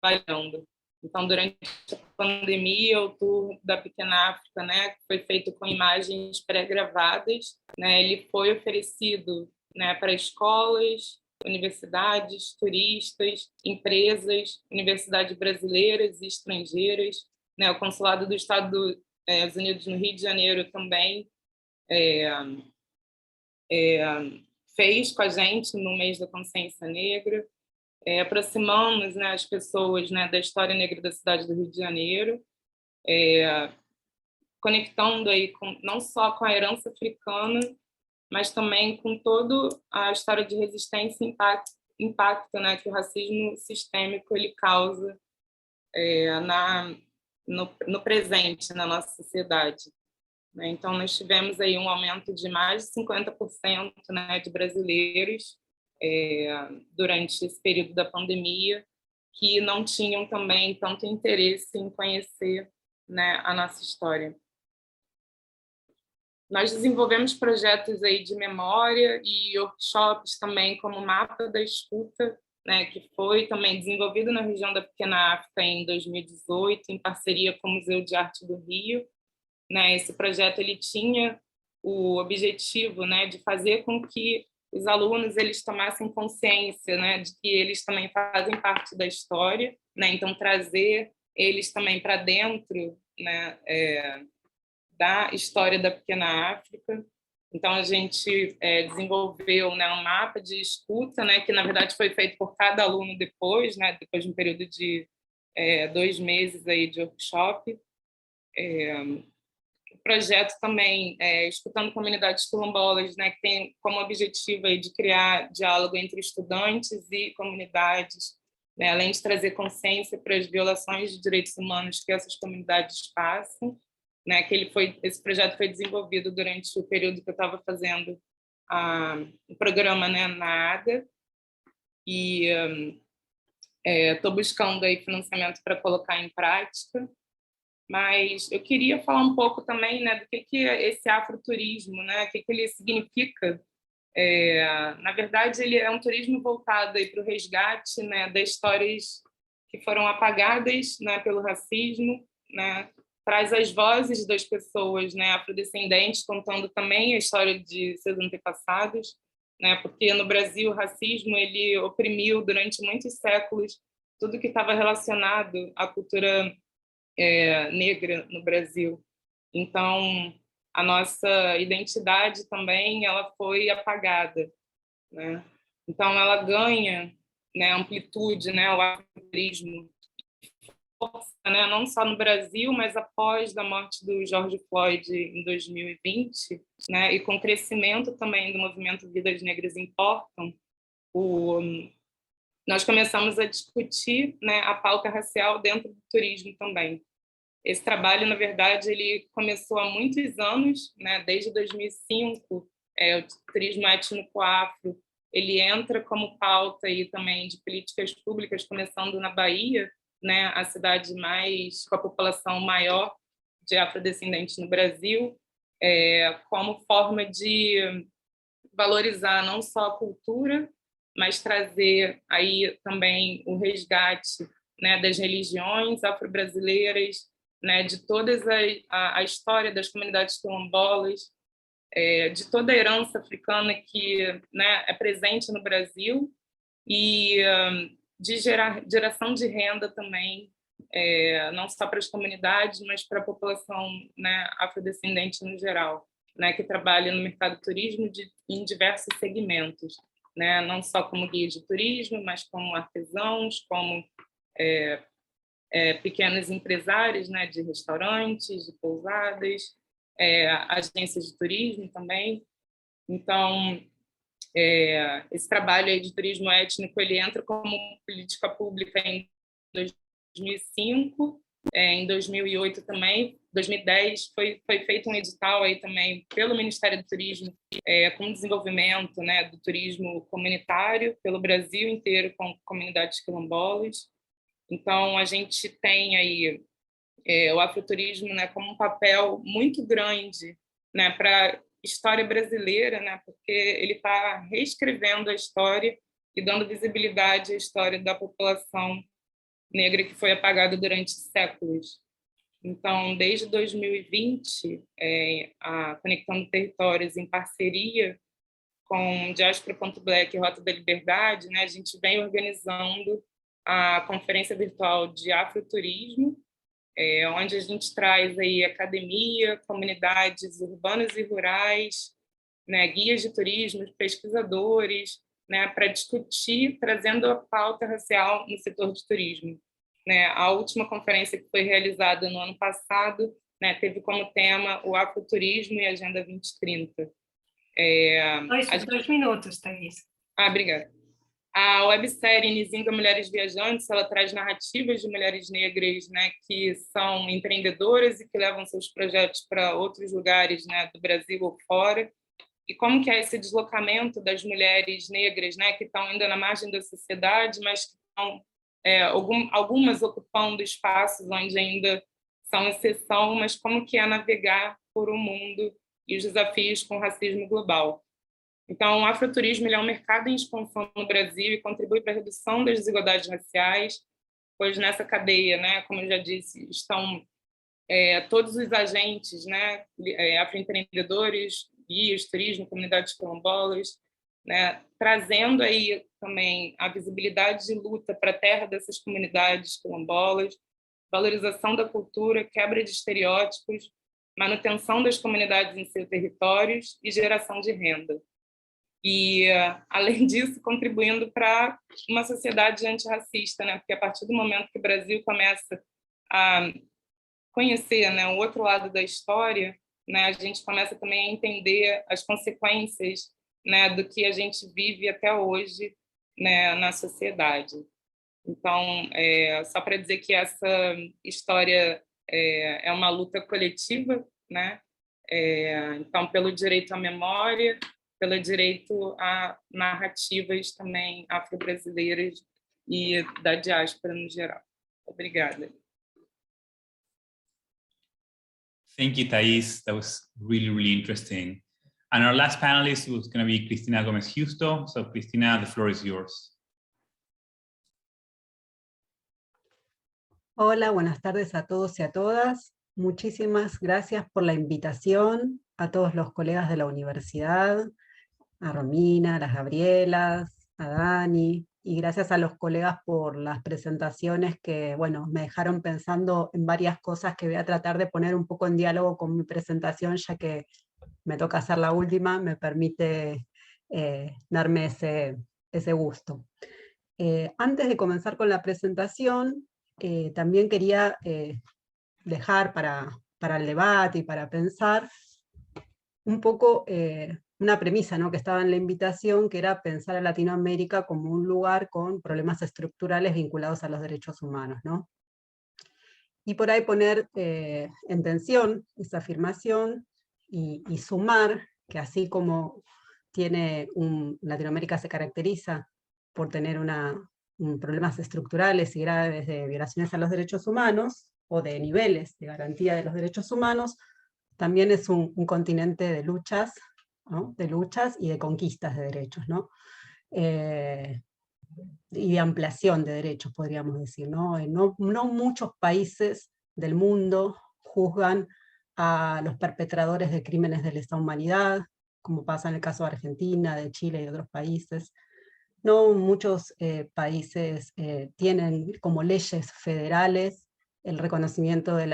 trabalhando. Então, durante a pandemia, o tour da Pequena África, né, que foi feito com imagens pré-gravadas, né, ele foi oferecido, né, para escolas, universidades, turistas, empresas, universidades brasileiras e estrangeiras, né, o Consulado do Estado dos Unidos no Rio de Janeiro também fez com a gente no mês da consciência negra, aproximamos, né, as pessoas, né, da história negra da cidade do Rio de Janeiro, conectando aí não só com a herança africana, mas também com toda a história de resistência e impacto, né, que o racismo sistêmico ele causa no presente, na nossa sociedade. Então, nós tivemos aí um aumento de mais de 50%, né, de brasileiros durante esse período da pandemia que não tinham também tanto interesse em conhecer, né, a nossa história. Nós desenvolvemos projetos aí de memória e workshops também, como Mapa da Escuta, né, que foi também desenvolvido na região da Pequena África em 2018, em parceria com o Museu de Arte do Rio. Né, esse projeto ele tinha o objetivo, né, de fazer com que os alunos eles tomassem consciência, né, de que eles também fazem parte da história, né, então trazer eles também para dentro, né, da história da Pequena África. Então a gente desenvolveu, né, um mapa de escuta, né, que na verdade foi feito por cada aluno depois, né, depois de um período de 2 meses aí de workshop. O projeto também, Escutando Comunidades Quilombolas, né, que tem como objetivo aí de criar diálogo entre estudantes e comunidades, né, além de trazer consciência para as violações de direitos humanos que essas comunidades passam, né, esse projeto foi desenvolvido durante o período que eu estava fazendo o programa, né, na ADA, e estou buscando aí financiamento para colocar em prática. Mas eu queria falar um pouco também, né, do que é esse afroturismo, né, o que ele significa. Na verdade, ele é um turismo voltado para o resgate, né, das histórias que foram apagadas, né, pelo racismo, né, traz as vozes das pessoas, né, afrodescendentes, contando também a história de seus antepassados, né, porque no Brasil o racismo ele oprimiu durante muitos séculos tudo que estava relacionado à cultura negra no Brasil. Então, a nossa identidade também ela foi apagada, né? Então, ela ganha, né, amplitude, né, o afrofuturismo, força, né, não só no Brasil, mas após a morte do George Floyd em 2020, né, e com o crescimento também do movimento Vidas Negras Importam, nós começamos a discutir, né, a pauta racial dentro do turismo também. Esse trabalho, na verdade, ele começou há muitos anos, né? Desde 2005, o turismo étnico-afro, ele entra como pauta aí também de políticas públicas, começando na Bahia, né? A cidade com a população maior de afrodescendentes no Brasil, como forma de valorizar não só a cultura, mas trazer aí também o resgate, né, das religiões afro-brasileiras, né, de toda a história das comunidades quilombolas, de toda a herança africana que, né, é presente no Brasil e de geração de renda também, não só para as comunidades, mas para a população, né, afrodescendente no geral, né, que trabalha no mercado do turismo em diversos segmentos, né, não só como guias de turismo, mas como artesãos, como pequenos empresários, né, de restaurantes, de pousadas, agências de turismo também. Então, esse trabalho aí de turismo étnico ele entra como política pública em 2005, em 2008 também, 2010 foi feito um edital aí também pelo Ministério do Turismo com desenvolvimento, né, do turismo comunitário pelo Brasil inteiro com comunidades quilombolas. Então, a gente tem aí o afroturismo, né, como um papel muito grande, né, para a história brasileira, né, porque ele está reescrevendo a história e dando visibilidade à história da população negra que foi apagada durante séculos. Então, desde 2020, a Conectando Territórios, em parceria com Diaspora.black e Rota da Liberdade, né, a gente vem organizando a Conferência Virtual de Afrotourismo, onde a gente traz aí academia, comunidades urbanas e rurais, né, guias de turismo, pesquisadores, né, para discutir, trazendo a pauta racial no setor de turismo. Né, a última conferência que foi realizada no ano passado, né, teve como tema o Afroturismo e a Agenda 2030. Dois minutos, Thaís. Obrigada. A websérie Inizinga Mulheres Viajantes, ela traz narrativas de mulheres negras, né, que são empreendedoras e que levam seus projetos para outros lugares, né, do Brasil ou fora. E como que é esse deslocamento das mulheres negras, né, que estão ainda na margem da sociedade, mas que estão, algumas ocupando espaços onde ainda são exceção, mas como que é navegar por um mundo e os desafios com o racismo global. Então, o afroturismo ele é um mercado em expansão no Brasil e contribui para a redução das desigualdades raciais, pois nessa cadeia, né, como eu já disse, estão todos os agentes, né, afroempreendedores, guias, turismo, comunidades quilombolas, né, trazendo aí também a visibilidade de luta para a terra dessas comunidades quilombolas, valorização da cultura, quebra de estereótipos, manutenção das comunidades em seus territórios e geração de renda. E, além disso, contribuindo para uma sociedade antirracista, né? Porque a partir do momento que o Brasil começa a conhecer, né, o outro lado da história, né, a gente começa também a entender as consequências, né, do que a gente vive até hoje, né, na sociedade. Então, só para dizer que essa história é uma luta coletiva, né? Então, pelo direito à memória, pelo direito a narrativas também afro-brasileiras e da diáspora no geral. Obrigada. Thank you, Thaís. That was really, really interesting. And our last panelist was going to be Cristina Gómez Justo. So, Cristina, the floor is yours. Hola, buenas tardes a todos y a todas. Muchísimas gracias por la invitación a todos los colegas de la universidad, a Romina, a las Gabrielas, a Dani, y gracias a los colegas por las presentaciones que, bueno, me dejaron pensando en varias cosas que voy a tratar de poner un poco en diálogo con mi presentación, ya que me toca hacer la última, me permite darme ese gusto. Antes de comenzar con la presentación, también quería dejar para el debate y para pensar un poco una premisa, ¿no?, que estaba en la invitación, que era pensar a Latinoamérica como un lugar con problemas estructurales vinculados a los derechos humanos, ¿no? Y por ahí poner en tensión esa afirmación y sumar que así como Latinoamérica se caracteriza por tener problemas estructurales y graves de violaciones a los derechos humanos, o de niveles de garantía de los derechos humanos, también es un continente de luchas, ¿no?, de luchas y de conquistas de derechos, ¿no? Y de ampliación de derechos, podríamos decir, ¿no? No muchos países del mundo juzgan a los perpetradores de crímenes de lesa humanidad, como pasa en el caso de Argentina, de Chile y de otros países. No muchos países tienen como leyes federales el reconocimiento del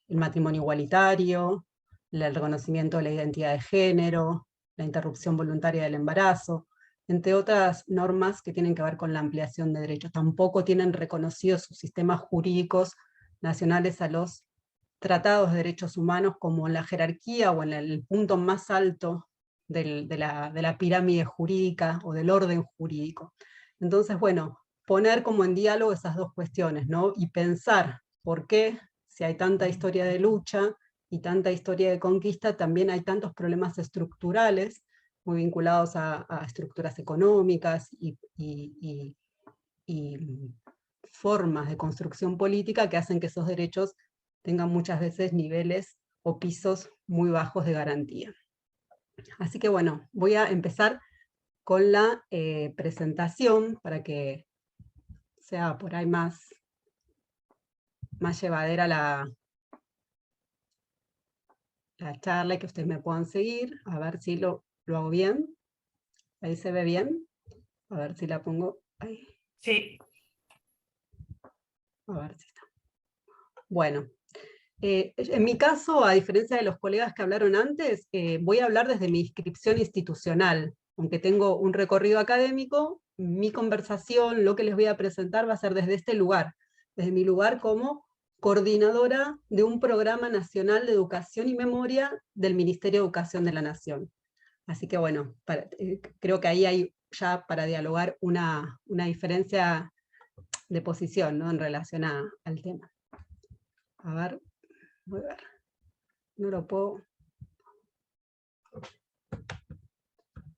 matrimonio igualitario, el reconocimiento de la identidad de género, la interrupción voluntaria del embarazo, entre otras normas que tienen que ver con la ampliación de derechos. Tampoco tienen reconocidos sus sistemas jurídicos nacionales a los tratados de derechos humanos como en la jerarquía o en el punto más alto de la pirámide jurídica o del orden jurídico. Entonces, bueno, poner como en diálogo esas dos cuestiones, ¿no? Y pensar por qué, si hay tanta historia de lucha y tanta historia de conquista, también hay tantos problemas estructurales muy vinculados a estructuras económicas y formas de construcción política que hacen que esos derechos tengan muchas veces niveles o pisos muy bajos de garantía. Así que bueno, voy a empezar con la presentación para que sea por ahí más más llevadera la charla y que ustedes me puedan seguir. A ver si lo hago bien. Ahí se ve bien. A ver si la pongo ahí. Sí. A ver si está. Bueno, en mi caso, a diferencia de los colegas que hablaron antes, voy a hablar desde mi inscripción institucional. Aunque tengo un recorrido académico, mi conversación, lo que les voy a presentar va a ser desde este lugar, desde mi lugar como coordinadora de un programa nacional de educación y memoria del Ministerio de Educación de la Nación. Así que bueno, creo que ahí hay ya para dialogar una diferencia de posición, ¿no?, en relación al tema. A ver, voy a ver. No lo puedo.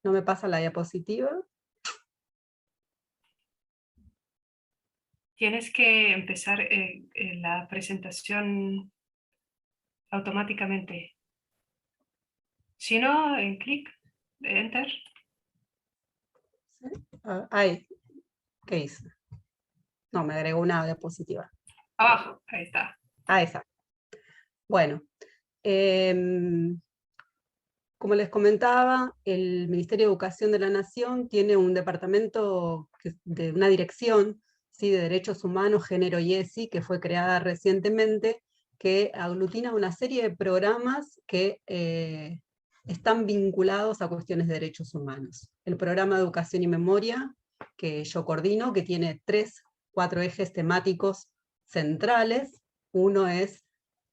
No me pasa la diapositiva. Tienes que empezar la presentación automáticamente. Si no, en clic, enter. Ahí, ¿qué hice? No, me agregó una diapositiva. Abajo, ahí está. Ah, esa. Bueno, como les comentaba, el Ministerio de Educación de la Nación tiene un departamento, de una dirección, ¿sí?, de Derechos Humanos, Género y ESI, que fue creada recientemente, que aglutina una serie de programas que están vinculados a cuestiones de derechos humanos. El programa de Educación y Memoria, que yo coordino, que tiene 4 ejes temáticos centrales. Uno es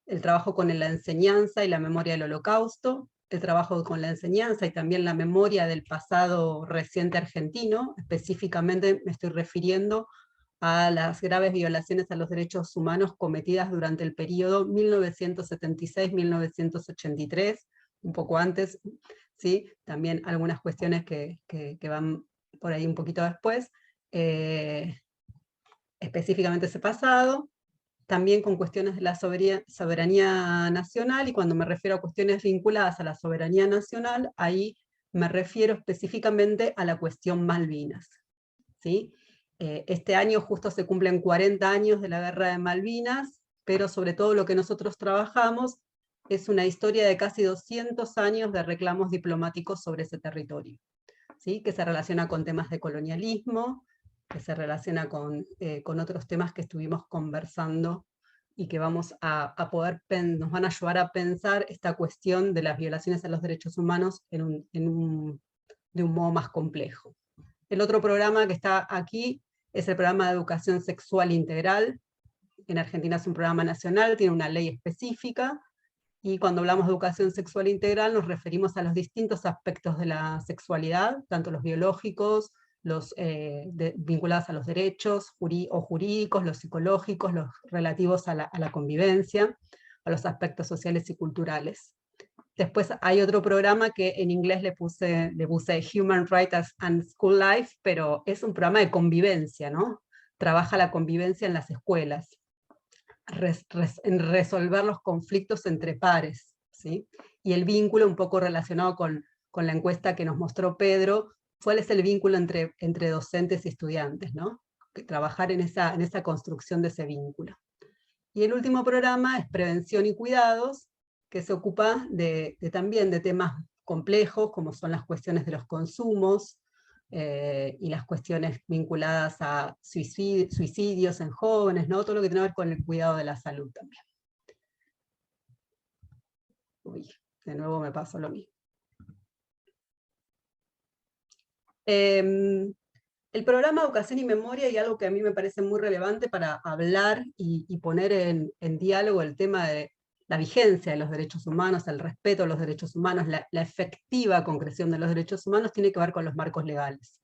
el trabajo con la enseñanza y la memoria del Holocausto, el trabajo con la enseñanza y también la memoria del pasado reciente argentino. Específicamente me estoy refiriendo a las graves violaciones a los derechos humanos cometidas durante el periodo 1976-1983, un poco antes, ¿sí? También algunas cuestiones que van por ahí un poquito después, específicamente ese pasado, también con cuestiones de la soberanía nacional, y cuando me refiero a cuestiones vinculadas a la soberanía nacional, ahí me refiero específicamente a la cuestión Malvinas, ¿sí? Este año justo se cumplen 40 años de la Guerra de Malvinas, pero sobre todo lo que nosotros trabajamos es una historia de casi 200 años de reclamos diplomáticos sobre ese territorio, ¿sí?, que se relaciona con temas de colonialismo, que se relaciona con otros temas que estuvimos conversando y que vamos a poder, nos van a ayudar a pensar esta cuestión de las violaciones a los derechos humanos de un modo más complejo. El otro programa que está aquí es el programa de educación sexual integral. En Argentina es un programa nacional, tiene una ley específica, y cuando hablamos de educación sexual integral nos referimos a los distintos aspectos de la sexualidad, tanto los biológicos, los vinculados a los derechos o jurídicos, los psicológicos, los relativos a la convivencia, a los aspectos sociales y culturales. Después hay otro programa que en inglés le puse Human Rights and School Life, pero es un programa de convivencia, ¿no? Trabaja la convivencia en las escuelas, en resolver los conflictos entre pares, ¿sí? Y el vínculo un poco relacionado con la encuesta que nos mostró Pedro, ¿cuál es el vínculo entre docentes y estudiantes, ¿no? Que trabajar en esa construcción de ese vínculo. Y el último programa es Prevención y Cuidados, que se ocupa también de temas complejos, como son las cuestiones de los consumos, y las cuestiones vinculadas a suicidios en jóvenes, ¿no? Todo lo que tiene que ver con el cuidado de la salud también. Uy, de nuevo me pasó lo mismo. El programa Educación y Memoria, y algo que a mí me parece muy relevante para hablar y poner en diálogo el tema de la vigencia de los derechos humanos, el respeto a los derechos humanos, la efectiva concreción de los derechos humanos, tiene que ver con los marcos legales,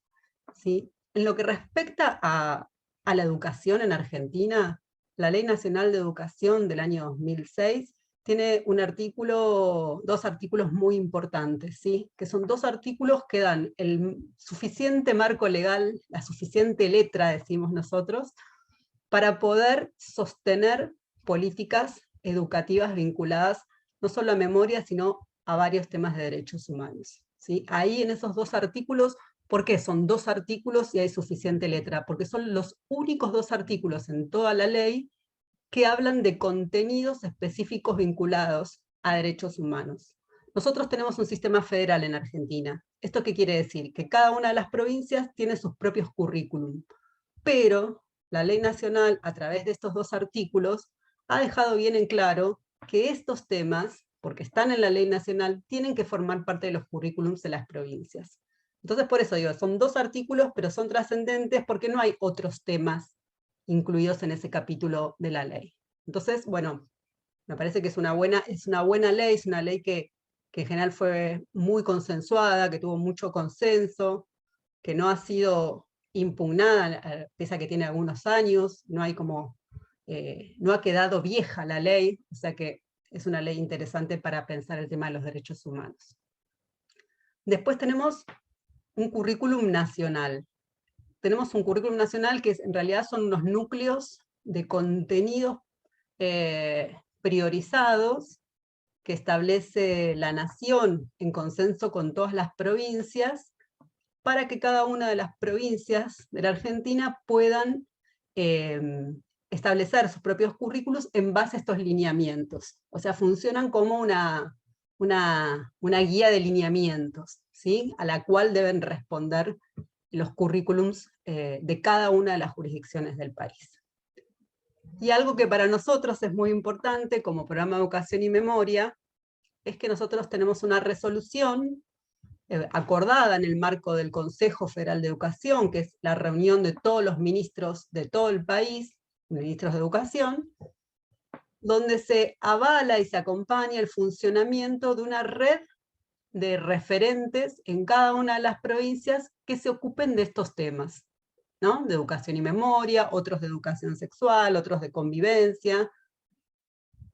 ¿sí? En lo que respecta a la educación en Argentina, la Ley Nacional de Educación del año 2006 tiene dos artículos muy importantes, ¿sí? Que son 2 artículos que dan el suficiente marco legal, la suficiente letra, decimos nosotros, para poder sostener políticas educativas vinculadas no solo a memoria, sino a varios temas de derechos humanos, ¿sí? Ahí en esos 2 artículos, ¿por qué son 2 artículos y hay suficiente letra? Porque son los únicos 2 artículos en toda la ley que hablan de contenidos específicos vinculados a derechos humanos. Nosotros tenemos un sistema federal en Argentina. ¿Esto qué quiere decir? Que cada una de las provincias tiene sus propios currículum, pero la ley nacional, a través de estos 2 artículos, ha dejado bien en claro que estos temas, porque están en la ley nacional, tienen que formar parte de los currículums de las provincias. Entonces, por eso digo, son 2 artículos, pero son trascendentes porque no hay otros temas incluidos en ese capítulo de la ley. Entonces, bueno, me parece que es una buena ley, es una ley que en general fue muy consensuada, que tuvo mucho consenso, que no ha sido impugnada, pese a que tiene algunos años, no hay como, no ha quedado vieja la ley, o sea que es una ley interesante para pensar el tema de los derechos humanos. Después tenemos un currículum nacional. Tenemos un currículum nacional que en realidad son unos núcleos de contenidos priorizados que establece la nación en consenso con todas las provincias, para que cada una de las provincias de la Argentina puedan establecer sus propios currículos en base a estos lineamientos. O sea, funcionan como una guía de lineamientos, ¿sí? A la cual deben responder los currículums de cada una de las jurisdicciones del país. Y algo que para nosotros es muy importante como programa de educación y memoria, es que nosotros tenemos una resolución acordada en el marco del Consejo Federal de Educación, que es la reunión de todos los ministros de todo el país, ministros de educación, donde se avala y se acompaña el funcionamiento de una red de referentes en cada una de las provincias que se ocupen de estos temas, ¿no? De educación y memoria, otros de educación sexual, otros de convivencia,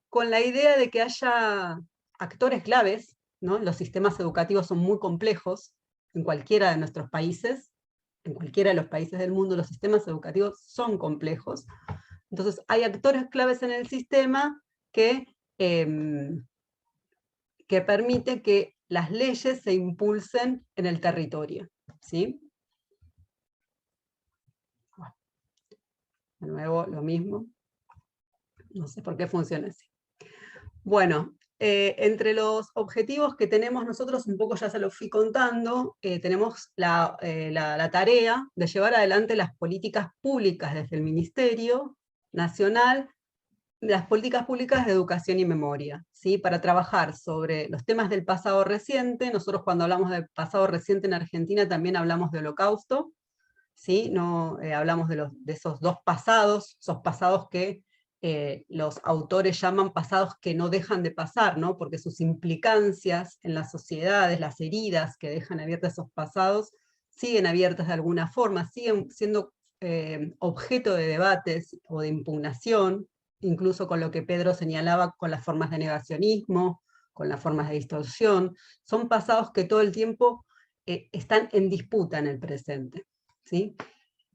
con la idea de que haya actores claves, ¿no? Los sistemas educativos son muy complejos en cualquiera de nuestros países, en cualquiera de los países del mundo los sistemas educativos son complejos. Entonces hay actores claves en el sistema que permite que las leyes se impulsen en el territorio, ¿sí? De nuevo, lo mismo. No sé por qué funciona así. Bueno, entre los objetivos que tenemos nosotros, un poco ya se los fui contando, tenemos la tarea de llevar adelante las políticas públicas desde el Ministerio Nacional, las políticas públicas de educación y memoria, ¿sí? Para trabajar sobre los temas del pasado reciente. Nosotros cuando hablamos de pasado reciente en Argentina también hablamos de Holocausto, ¿sí? No, hablamos de esos 2 pasados, esos pasados que los autores llaman pasados que no dejan de pasar, ¿no? Porque sus implicancias en las sociedades, las heridas que dejan abiertas esos pasados, siguen abiertas de alguna forma, siguen siendo objeto de debates o de impugnación, incluso con lo que Pedro señalaba con las formas de negacionismo, con las formas de distorsión. Son pasados que todo el tiempo están en disputa en el presente, ¿sí?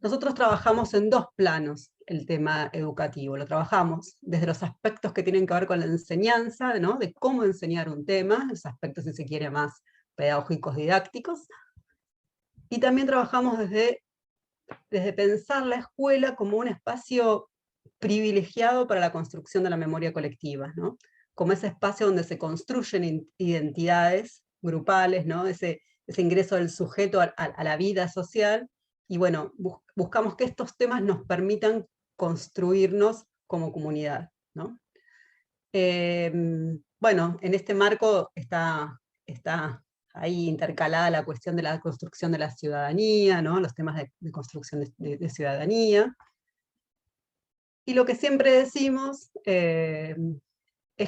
Nosotros trabajamos en 2 planos el tema educativo. Lo trabajamos desde los aspectos que tienen que ver con la enseñanza, ¿no? De cómo enseñar un tema, los aspectos, si se quiere, más pedagógicos, didácticos. Y también trabajamos desde pensar la escuela como un espacio privilegiado para la construcción de la memoria colectiva, ¿no? Como ese espacio donde se construyen identidades grupales, ¿no? Ese ingreso del sujeto a la vida social, y bueno, buscamos que estos temas nos permitan construirnos como comunidad, ¿no? Bueno, en este marco está ahí intercalada la cuestión de la construcción de la ciudadanía, ¿no? Los temas de construcción de ciudadanía. Y lo que siempre decimos es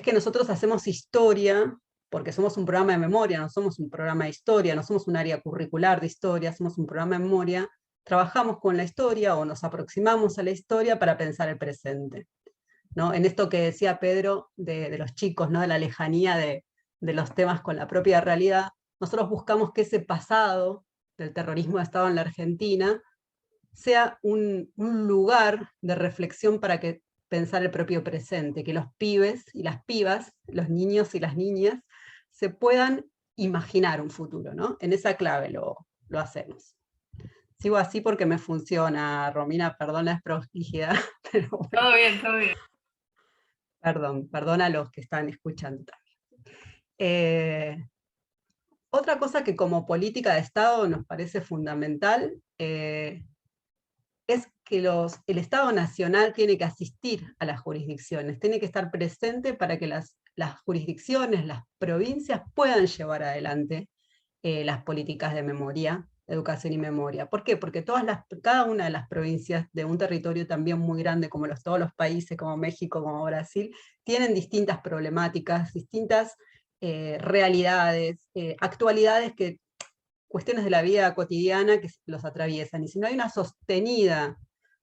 que nosotros hacemos historia, porque somos un programa de memoria, no somos un programa de historia, no somos un área curricular de historia, somos un programa de memoria, trabajamos con la historia o nos aproximamos a la historia para pensar el presente, ¿no? En esto que decía Pedro de los chicos, ¿no? De la lejanía de los temas con la propia realidad, nosotros buscamos que ese pasado del terrorismo de Estado en la Argentina sea un lugar de reflexión para que pensar el propio presente, que los pibes y las pibas, los niños y las niñas, se puedan imaginar un futuro, ¿no? En esa clave lo hacemos. Sigo así porque me funciona, Romina, perdón la desprolijidad. Pero bueno. Todo bien, todo bien. Perdón a los que están escuchando también. Otra cosa que como política de Estado nos parece fundamental es que el Estado Nacional tiene que asistir a las jurisdicciones, tiene que estar presente para que las jurisdicciones, las provincias puedan llevar adelante las políticas de memoria, educación y memoria. ¿Por qué? Porque cada una de las provincias de un territorio también muy grande, como todos los países, como México, como Brasil, tienen distintas problemáticas, distintas realidades, actualidades, cuestiones de la vida cotidiana que los atraviesan. Y si no hay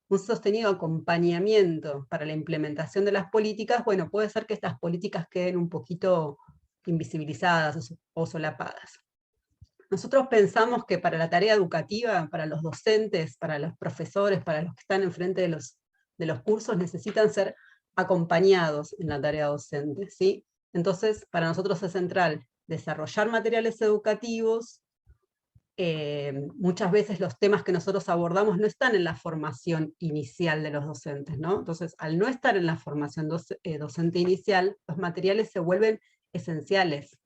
un sostenido acompañamiento para la implementación de las políticas, bueno, puede ser que estas políticas queden un poquito invisibilizadas o solapadas. Nosotros pensamos que para la tarea educativa, para los docentes, para los profesores, para los que están enfrente de los cursos, necesitan ser acompañados en la tarea docente, ¿sí? Entonces, para nosotros es central desarrollar materiales educativos. Muchas veces los temas que nosotros abordamos no están en la formación inicial de los docentes, ¿no? Entonces, al no estar en la formación docente inicial, los materiales se vuelven esenciales,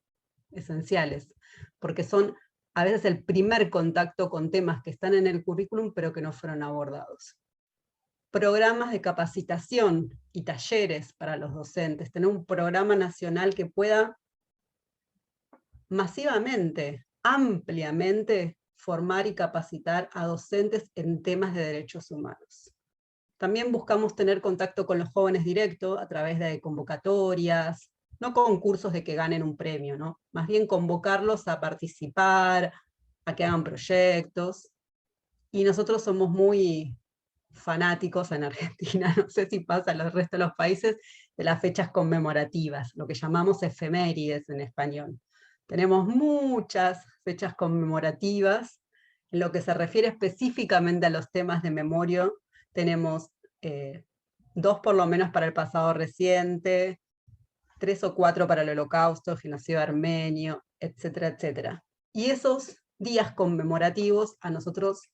porque son a veces el primer contacto con temas que están en el currículum, pero que no fueron abordados. Programas de capacitación y talleres para los docentes, tener un programa nacional que pueda masivamente, ampliamente, formar y capacitar a docentes en temas de derechos humanos. También buscamos tener contacto con los jóvenes directo a través de convocatorias, no concursos de que ganen un premio, ¿no? Más bien convocarlos a participar, a que hagan proyectos. Y nosotros somos muy fanáticos en Argentina, no sé si pasa en el resto de los países, de las fechas conmemorativas, lo que llamamos efemérides en español. Tenemos muchas fechas conmemorativas. En lo que se refiere específicamente a los temas de memoria, tenemos 2 por lo menos para el pasado reciente, 3 o 4 para el Holocausto, genocidio armenio, etcétera, etcétera. Y esos días conmemorativos, a nosotros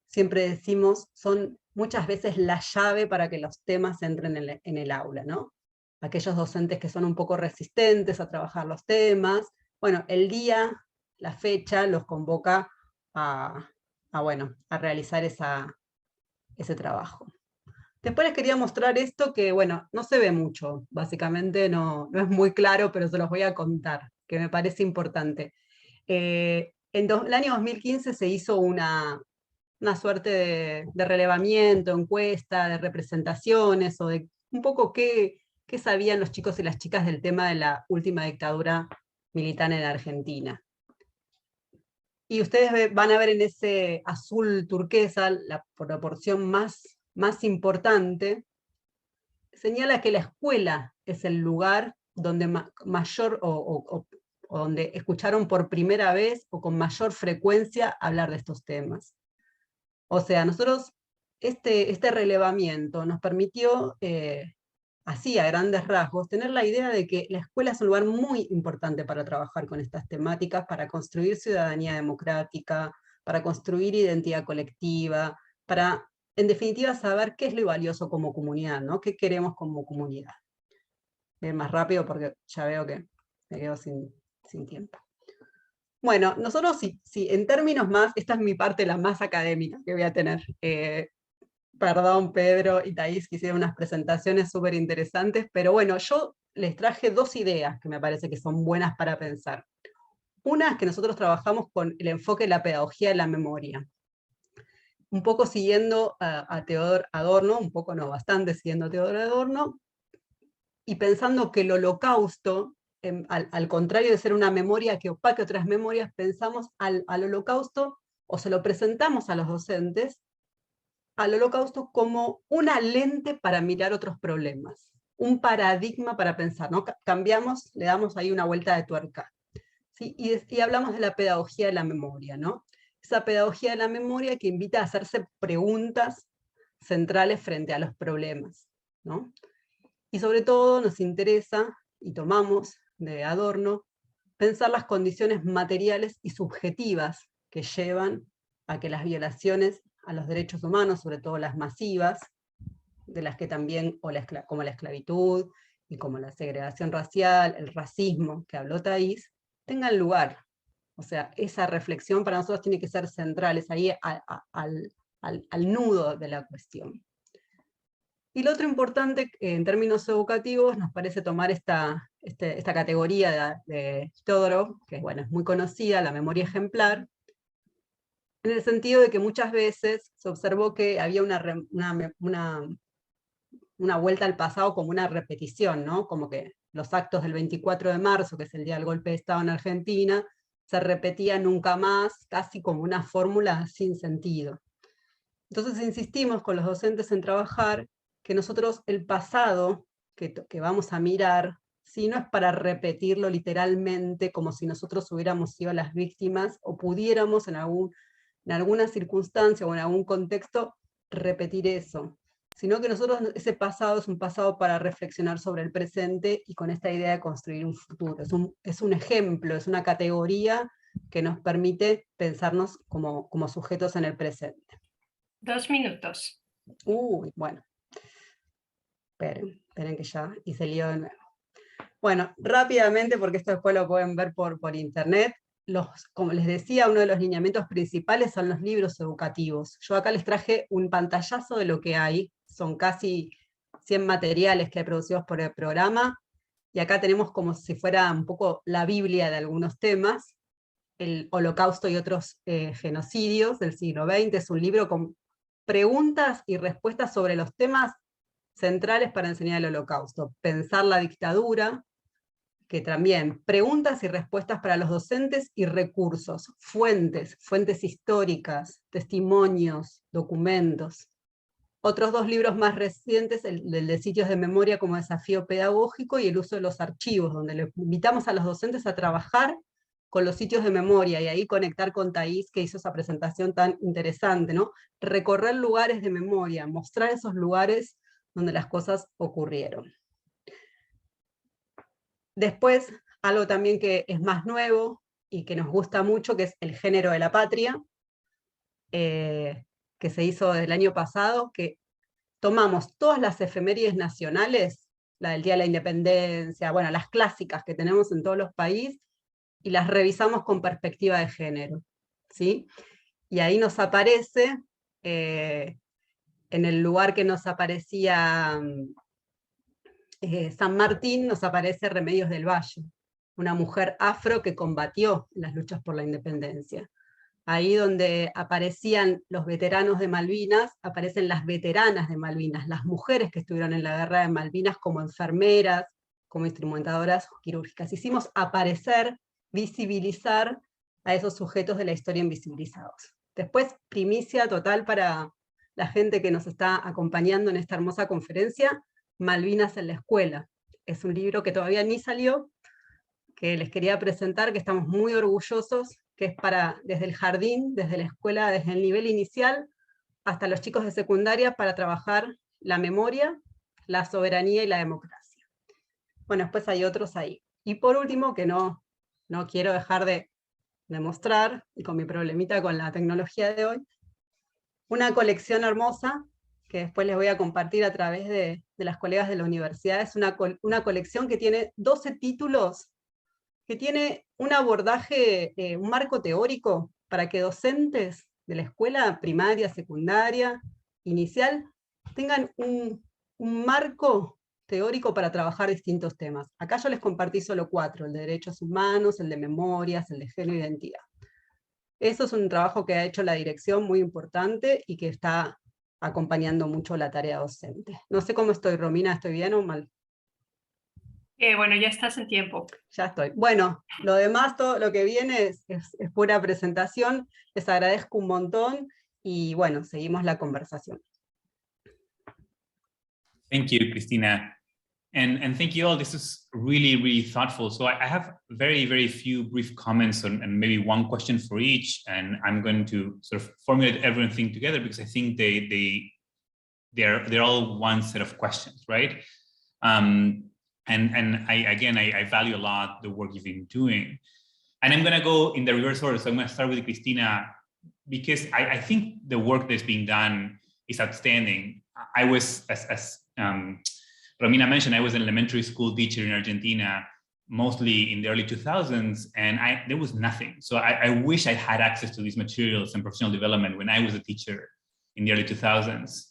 siempre decimos, son muchas veces la llave para que los temas entren en el aula, ¿no? Aquellos docentes que son un poco resistentes a trabajar los temas, bueno, el día, la fecha, los convoca a realizar ese trabajo. Después les quería mostrar esto que, bueno, no se ve mucho, básicamente no es muy claro, pero se los voy a contar, que me parece importante. En el año 2015 se hizo una suerte de relevamiento, encuesta, de representaciones, o de un poco qué sabían los chicos y las chicas del tema de la última dictadura militar en Argentina. Y ustedes van a ver en ese azul turquesa, la proporción más importante, señala que la escuela es el lugar donde mayor, o donde escucharon por primera vez, o con mayor frecuencia, hablar de estos temas. O sea, nosotros, este relevamiento nos permitió, así a grandes rasgos, tener la idea de que la escuela es un lugar muy importante para trabajar con estas temáticas, para construir ciudadanía democrática, para construir identidad colectiva, para, en definitiva, saber qué es lo valioso como comunidad, ¿no? ¿Qué queremos como comunidad? Más rápido porque ya veo que me quedo sin tiempo. Bueno, nosotros sí, en términos más, esta es mi parte la más académica que voy a tener. Perdón, Pedro y Thaís, que hicieron unas presentaciones súper interesantes, pero bueno, yo les traje 2 ideas que me parece que son buenas para pensar. Una es que nosotros trabajamos con el enfoque de la pedagogía de la memoria. Un poco siguiendo a Theodor Adorno, un poco no, bastante siguiendo a Theodor Adorno, y pensando que el Holocausto, al contrario de ser una memoria que opaque otras memorias, pensamos al Holocausto, o se lo presentamos a los docentes, al Holocausto como una lente para mirar otros problemas, un paradigma para pensar, ¿no? Cambiamos, le damos ahí una vuelta de tuerca. ¿Sí? Y hablamos de la pedagogía de la memoria, ¿no? Esa pedagogía de la memoria que invita a hacerse preguntas centrales frente a los problemas, ¿no? Y sobre todo nos interesa, y tomamos de Adorno, pensar las condiciones materiales y subjetivas que llevan a que las violaciones a los derechos humanos, sobre todo las masivas, de las que también, como la esclavitud y como la segregación racial, el racismo que habló Thaís, tengan lugar. O sea, esa reflexión para nosotros tiene que ser central, es ahí al nudo de la cuestión. Y lo otro importante, en términos educativos, nos parece tomar esta categoría de Pedro, que bueno, es muy conocida, la memoria ejemplar, en el sentido de que muchas veces se observó que había una vuelta al pasado como una repetición, ¿no? Como que los actos del 24 de marzo, que es el día del golpe de Estado en Argentina, se repetían nunca más, casi como una fórmula sin sentido. Entonces insistimos con los docentes en trabajar que nosotros el pasado que vamos a mirar, si no es para repetirlo literalmente, como si nosotros hubiéramos sido las víctimas, o pudiéramos en alguna circunstancia o en algún contexto repetir eso, sino que nosotros ese pasado es un pasado para reflexionar sobre el presente y con esta idea de construir un futuro. Es un ejemplo, es una categoría que nos permite pensarnos como sujetos en el presente. 2 minutos. Uy, bueno. Esperen que ya hice lío de nuevo. Bueno, rápidamente, porque esto después lo pueden ver por internet, como les decía, uno de los lineamientos principales son los libros educativos. Yo acá les traje un pantallazo de lo que hay, son casi 100 materiales que hay producidos por el programa, y acá tenemos como si fuera un poco la Biblia de algunos temas, el Holocausto y otros genocidios del siglo XX, es un libro con preguntas y respuestas sobre los temas centrales para enseñar el Holocausto. Pensar la dictadura, que también preguntas y respuestas para los docentes y recursos, fuentes históricas, testimonios, documentos. Otros 2 libros más recientes, el de sitios de memoria como desafío pedagógico y el uso de los archivos, donde le invitamos a los docentes a trabajar con los sitios de memoria y ahí conectar con Thaís, que hizo esa presentación tan interesante, ¿no? Recorrer lugares de memoria, mostrar esos lugares donde las cosas ocurrieron. Después, algo también que es más nuevo y que nos gusta mucho, que es el género de la patria, que se hizo el año pasado, que tomamos todas las efemérides nacionales, la del Día de la Independencia, bueno, las clásicas que tenemos en todos los países, y las revisamos con perspectiva de género, ¿sí? Y ahí nos aparece, en el lugar que nos aparecía San Martín, nos aparece Remedios del Valle, una mujer afro que combatió las luchas por la independencia. Ahí donde aparecían los veteranos de Malvinas, aparecen las veteranas de Malvinas, las mujeres que estuvieron en la guerra de Malvinas como enfermeras, como instrumentadoras quirúrgicas. Hicimos aparecer, visibilizar a esos sujetos de la historia invisibilizados. Después, primicia total para la gente que nos está acompañando en esta hermosa conferencia, Malvinas en la escuela. Es un libro que todavía ni salió, que les quería presentar, que estamos muy orgullosos, que es para desde el jardín, desde la escuela, desde el nivel inicial, hasta los chicos de secundaria, para trabajar la memoria, la soberanía y la democracia. Bueno, después hay otros ahí. Y por último, que no quiero dejar de mostrar, y con mi problemita con la tecnología de hoy, una colección hermosa, que después les voy a compartir a través de las colegas de la universidad. Es una colección que tiene 12 títulos, que tiene un abordaje, un marco teórico, para que docentes de la escuela primaria, secundaria, inicial, tengan un marco teórico para trabajar distintos temas. Acá yo les compartí solo 4, el de derechos humanos, el de memorias, el de género e identidad. Eso es un trabajo que ha hecho la dirección muy importante y que está acompañando mucho la tarea docente. No sé cómo estoy, Romina, ¿estoy bien o mal? Bueno, ya estás en tiempo. Ya estoy. Bueno, lo demás, todo lo que viene es pura presentación. Les agradezco un montón y bueno, seguimos la conversación. Thank you, Cristina. And thank you all. This is really, really thoughtful. So I have very, very few brief comments and maybe one question for each. And I'm going to sort of formulate everything together because I think they're all one set of questions, right? And I value a lot the work you've been doing. And I'm going to go in the reverse order. So I'm going to start with Cristina, because I think the work that's being done is outstanding. I was, as Romina mentioned I was an elementary school teacher in Argentina, mostly in the early 2000s, and there was nothing. So I wish I had access to these materials and professional development when I was a teacher in the early 2000s.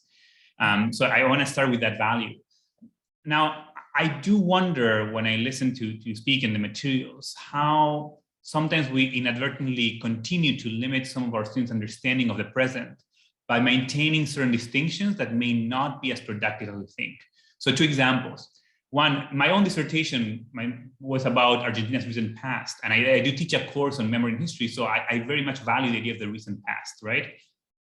So I want to start with that value. Now, I do wonder when I listen to you speak in the materials, how sometimes we inadvertently continue to limit some of our students' understanding of the present by maintaining certain distinctions that may not be as productive as we think. So 2 examples. One, my own dissertation was about Argentina's recent past, and I do teach a course on memory and history, so I very much value the idea of the recent past, right?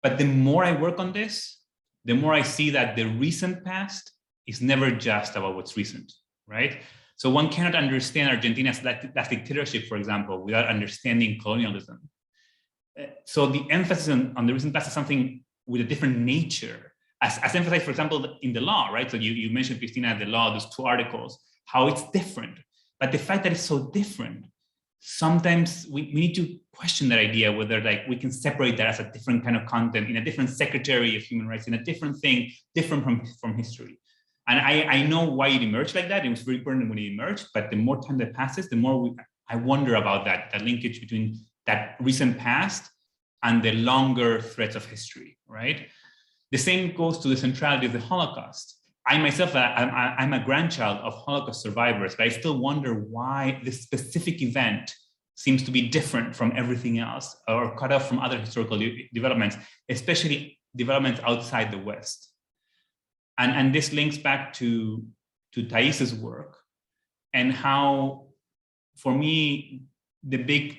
But the more I work on this, the more I see that the recent past is never just about what's recent, right? So one cannot understand Argentina's last dictatorship, for example, without understanding colonialism. So the emphasis on the recent past is something with a different nature, as emphasized, for example, in the law, right? So you mentioned, Cristina, the law, those 2 articles, how it's different. But the fact that it's so different, sometimes we need to question that idea, whether like we can separate that as a different kind of content in a different Secretary of Human Rights, in a different thing, different from history. And I know why it emerged like that. It was very important when it emerged, but the more time that passes, the more I wonder about that linkage between that recent past and the longer threads of history, right? The same goes to the centrality of the Holocaust. I myself, I'm a grandchild of Holocaust survivors, but I still wonder why this specific event seems to be different from everything else or cut off from other historical developments, especially developments outside the West. And this links back to Thaís's work and how, for me, the big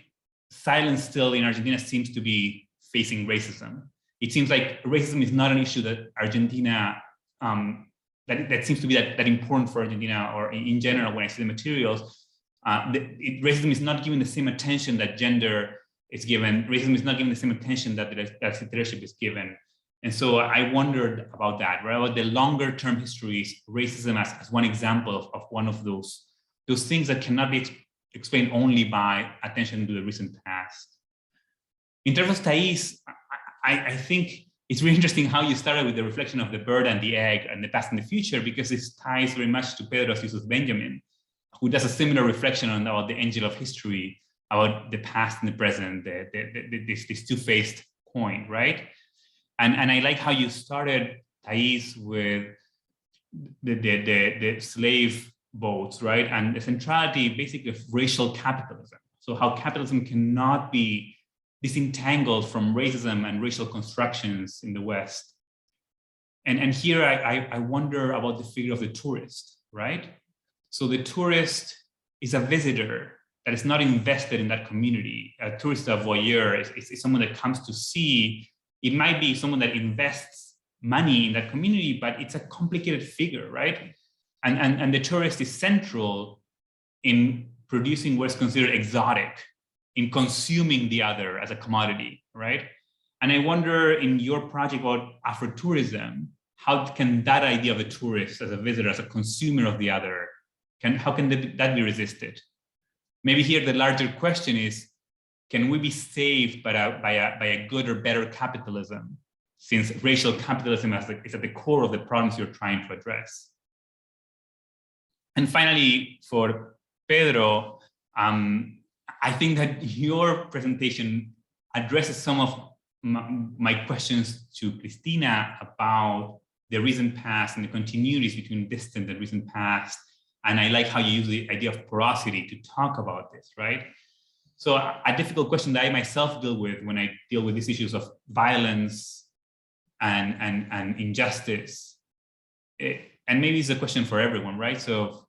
silence still in Argentina seems to be facing racism. It seems like racism is not an issue that Argentina, that seems to be that important for Argentina, or in general, when I see the materials, racism is not given the same attention that gender is given. Racism is not given the same attention that dictatorship is given. And so I wondered about that, right? About the longer term histories, racism as one example of one of those things that cannot be explained only by attention to the recent past. In terms of Thaís, I think it's really interesting how you started with the reflection of the bird and the egg and the past and the future, because this ties very much to Pedro's use of Benjamin, who does a similar reflection about the angel of history, about the past and the present, this two-faced coin, right? And I like how you started, Thaís, with the slave boats, right? And the centrality basically of racial capitalism. So how capitalism cannot be disentangled from racism and racial constructions in the West. And here I wonder about the figure of the tourist, right? So the tourist is a visitor that is not invested in that community. A tourist, a voyeur, is someone that comes to see. It might be someone that invests money in that community, but it's a complicated figure, right? And the tourist is central in producing what's considered exotic, in consuming the other as a commodity, right? And I wonder, in your project about Afrotourism, how can that idea of a tourist as a visitor, as a consumer of the other, how can that be resisted? Maybe here the larger question is, can we be saved by a good or better capitalism, since racial capitalism is at the core of the problems you're trying to address? And finally, for Pedro, I think that your presentation addresses some of my questions to Cristina about the recent past and the continuities between distant and recent past. And I like how you use the idea of porosity to talk about this, right? So a difficult question that I myself deal with when I deal with these issues of violence and injustice, and maybe it's a question for everyone, right? So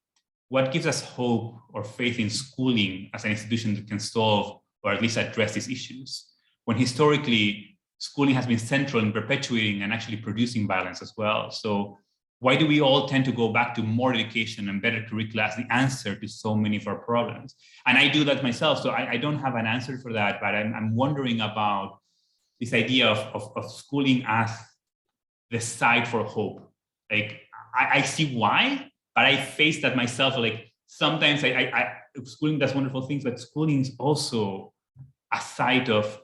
what gives us hope or faith in schooling as an institution that can solve or at least address these issues, when historically schooling has been central in perpetuating and actually producing violence as well? So why do we all tend to go back to more education and better curricula as the answer to so many of our problems? And I do that myself, so I don't have an answer for that, but I'm wondering about this idea of schooling as the site for hope. Like, I see why, but I face that myself. Like, sometimes schooling does wonderful things, but schooling is also a site of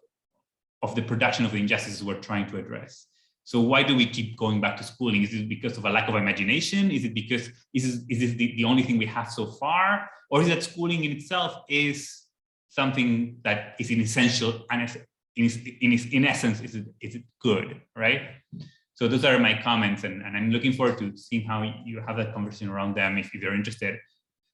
the production of the injustices we're trying to address. So why do we keep going back to schooling? Is it because of a lack of imagination? Is it because, is this the only thing we have so far? Or is that schooling in itself is something that is essential, and in essence, is it good, right? So those are my comments, and I'm looking forward to seeing how you have that conversation around them if you're interested.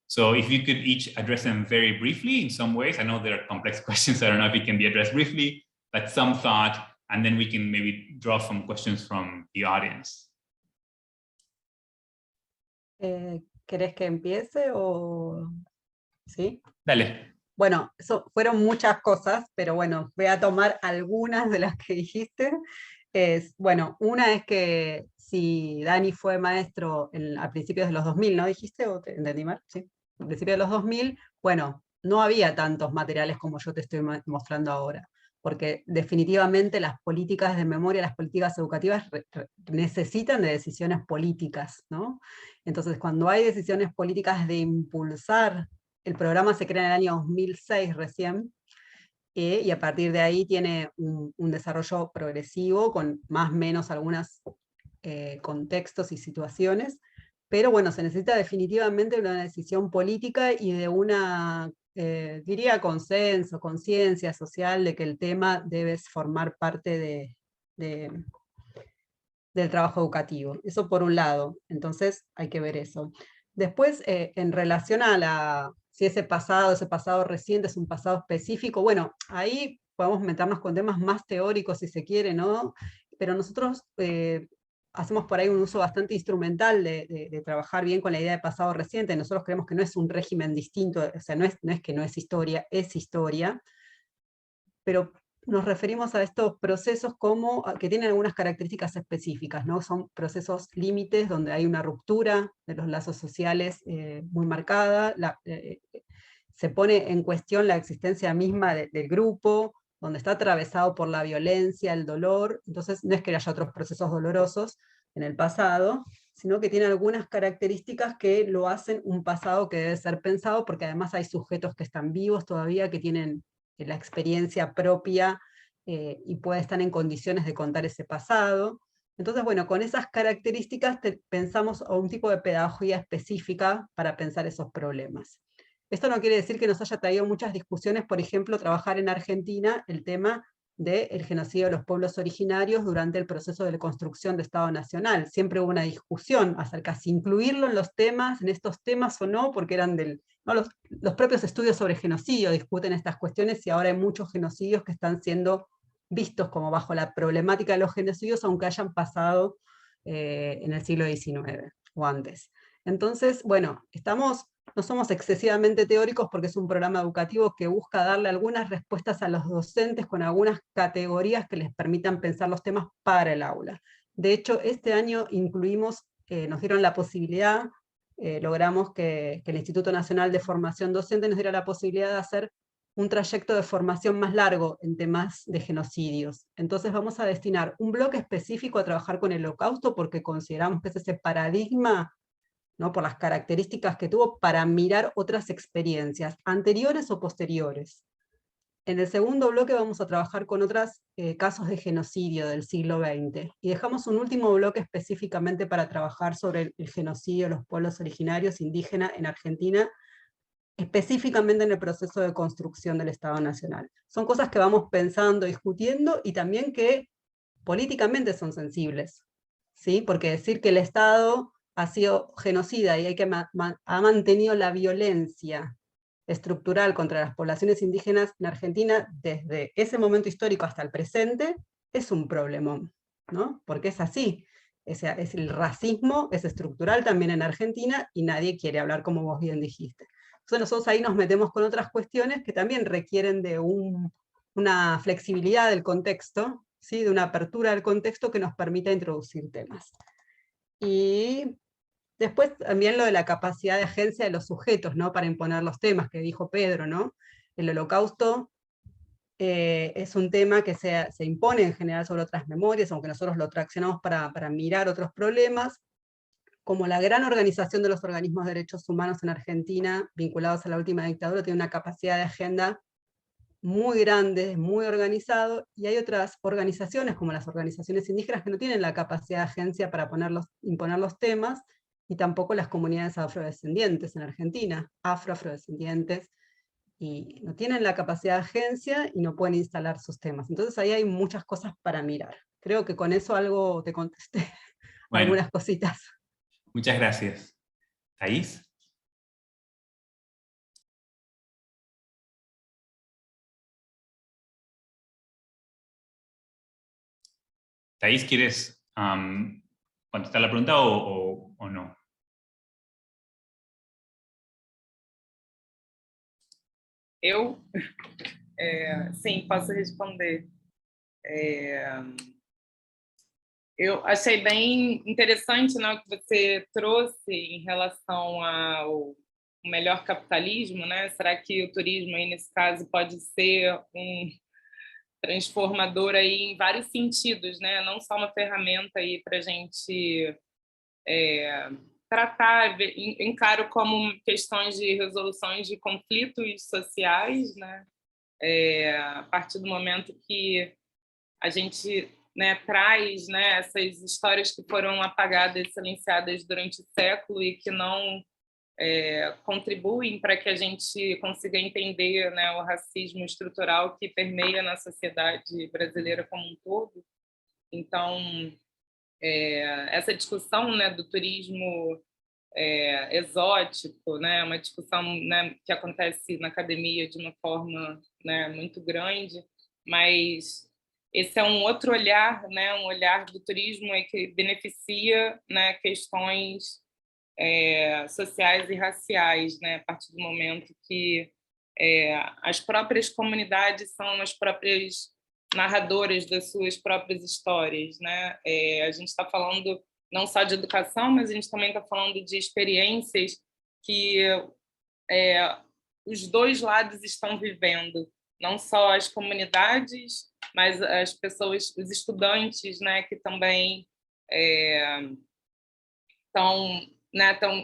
So if you could each address them very briefly in some ways. I know there are complex questions. I don't know if it can be addressed briefly, but some thought, and then we can maybe draw some questions from the audience. ¿Querés que empiece o...? ¿Sí? Dale. Bueno, eso fueron muchas cosas, pero bueno, voy a tomar algunas de las que dijiste. Bueno, una es que si Dani fue maestro a principios de los 2000, ¿no dijiste? ¿O te entendí mal? Sí, a principios de los 2000, bueno, no había tantos materiales como yo te estoy mostrando ahora, porque definitivamente las políticas de memoria, las políticas educativas necesitan de decisiones políticas, ¿no? Entonces, cuando hay decisiones políticas de impulsar, el programa se crea en el año 2006 recién, y a partir de ahí tiene un desarrollo progresivo con más o menos algunos contextos y situaciones, pero bueno, se necesita definitivamente una decisión política y de una, diría, consenso, conciencia social de que el tema debe formar parte del trabajo educativo. Eso por un lado, entonces hay que ver eso. Después, en relación a si ese pasado reciente es un pasado específico, bueno, ahí podemos meternos con temas más teóricos si se quiere, ¿no? Pero nosotros hacemos por ahí un uso bastante instrumental de trabajar bien con la idea de pasado reciente. Nosotros creemos que no es un régimen distinto, o sea, no es que no es historia, pero nos referimos a estos procesos como que tienen algunas características específicas, ¿no? Son procesos límites donde hay una ruptura de los lazos sociales muy marcada, se pone en cuestión la existencia misma del grupo, donde está atravesado por la violencia, el dolor. Entonces no es que haya otros procesos dolorosos en el pasado, sino que tiene algunas características que lo hacen un pasado que debe ser pensado, porque además hay sujetos que están vivos todavía, que tienen la experiencia propia y puede estar en condiciones de contar ese pasado. Entonces, bueno, con esas características pensamos a un tipo de pedagogía específica para pensar esos problemas. Esto no quiere decir que nos haya traído muchas discusiones, por ejemplo, trabajar en Argentina el tema del genocidio de los pueblos originarios durante el proceso de la construcción de Estado Nacional. Siempre hubo una discusión acerca de si incluirlo en los temas, en estos temas o no, porque eran ¿no? Los propios estudios sobre genocidio discuten estas cuestiones, y ahora hay muchos genocidios que están siendo vistos como bajo la problemática de los genocidios, aunque hayan pasado en el siglo XIX o antes. Entonces, bueno, no somos excesivamente teóricos porque es un programa educativo que busca darle algunas respuestas a los docentes con algunas categorías que les permitan pensar los temas para el aula. De hecho, este año incluimos, nos dieron la posibilidad, logramos que el Instituto Nacional de Formación Docente nos diera la posibilidad de hacer un trayecto de formación más largo en temas de genocidios. Entonces vamos a destinar un bloque específico a trabajar con el Holocausto, porque consideramos que es ese paradigma, ¿no? Por las características que tuvo, para mirar otras experiencias, anteriores o posteriores. En el segundo bloque vamos a trabajar con otros casos de genocidio del siglo XX, y dejamos un último bloque específicamente para trabajar sobre el genocidio de los pueblos originarios indígenas en Argentina, específicamente en el proceso de construcción del Estado Nacional. Son cosas que vamos pensando, discutiendo, y también que políticamente son sensibles, ¿sí? Porque decir que el Estado ha sido genocida y ha mantenido la violencia estructural contra las poblaciones indígenas en Argentina desde ese momento histórico hasta el presente, es un problemón, ¿no? Porque es así. El racismo es estructural también en Argentina, y nadie quiere hablar, como vos bien dijiste. Entonces nosotros ahí nos metemos con otras cuestiones que también requieren de una flexibilidad del contexto, ¿sí? De una apertura del contexto que nos permita introducir temas. Y después también lo de la capacidad de agencia de los sujetos, ¿no? Para imponer los temas, que dijo Pedro, ¿no? El Holocausto es un tema que se impone en general sobre otras memorias, aunque nosotros lo traccionamos para mirar otros problemas, como la gran organización de los organismos de derechos humanos en Argentina, vinculados a la última dictadura, tiene una capacidad de agenda muy grande, muy organizado, y hay otras organizaciones, como las organizaciones indígenas, que no tienen la capacidad de agencia para imponer los temas, y tampoco las comunidades afrodescendientes en Argentina, afrodescendientes, y no tienen la capacidad de agencia y no pueden instalar sus temas. Entonces ahí hay muchas cosas para mirar. Creo que con eso algo te contesté, Bueno, algunas cositas. muchas gracias. Thaís. Thaís, ¿quieres contestar la pregunta o no? Eu? Sim, posso responder. Eu achei bem interessante, né, o que você trouxe em relação ao melhor capitalismo, né? Será que o turismo, aí, nesse caso, pode ser um transformador aí em vários sentidos, né? Não só uma ferramenta aí para a gente tratar, encaro como questões de resoluções de conflitos sociais, né? A partir do momento que a gente, né, traz, né, essas histórias que foram apagadas, silenciadas durante o século e que não contribuem para que a gente consiga entender, né, o racismo estrutural que permeia na sociedade brasileira como um todo. Então, essa discussão, né, do turismo exótico, né, uma discussão, né, que acontece na academia de uma forma, né, muito grande, mas esse é um outro olhar, né, um olhar do turismo que beneficia, né, questões sociais e raciais, né, a partir do momento que as próprias comunidades são as próprias narradoras das suas próprias histórias, né? A gente está falando não só de educação, mas a gente também está falando de experiências que os dois lados estão vivendo, não só as comunidades, mas as pessoas, os estudantes, né, que também estão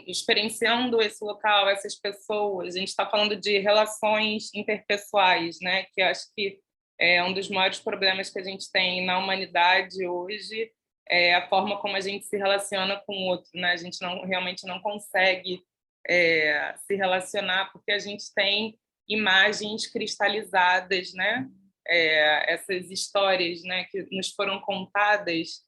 experienciando esse local, essas pessoas. A gente está falando de relações interpessoais, né, que acho que é um dos maiores problemas que a gente tem na humanidade hoje, é a forma como a gente se relaciona com o outro, né? A gente realmente não consegue se relacionar porque a gente tem imagens cristalizadas, né? Essas histórias, né, que nos foram contadas,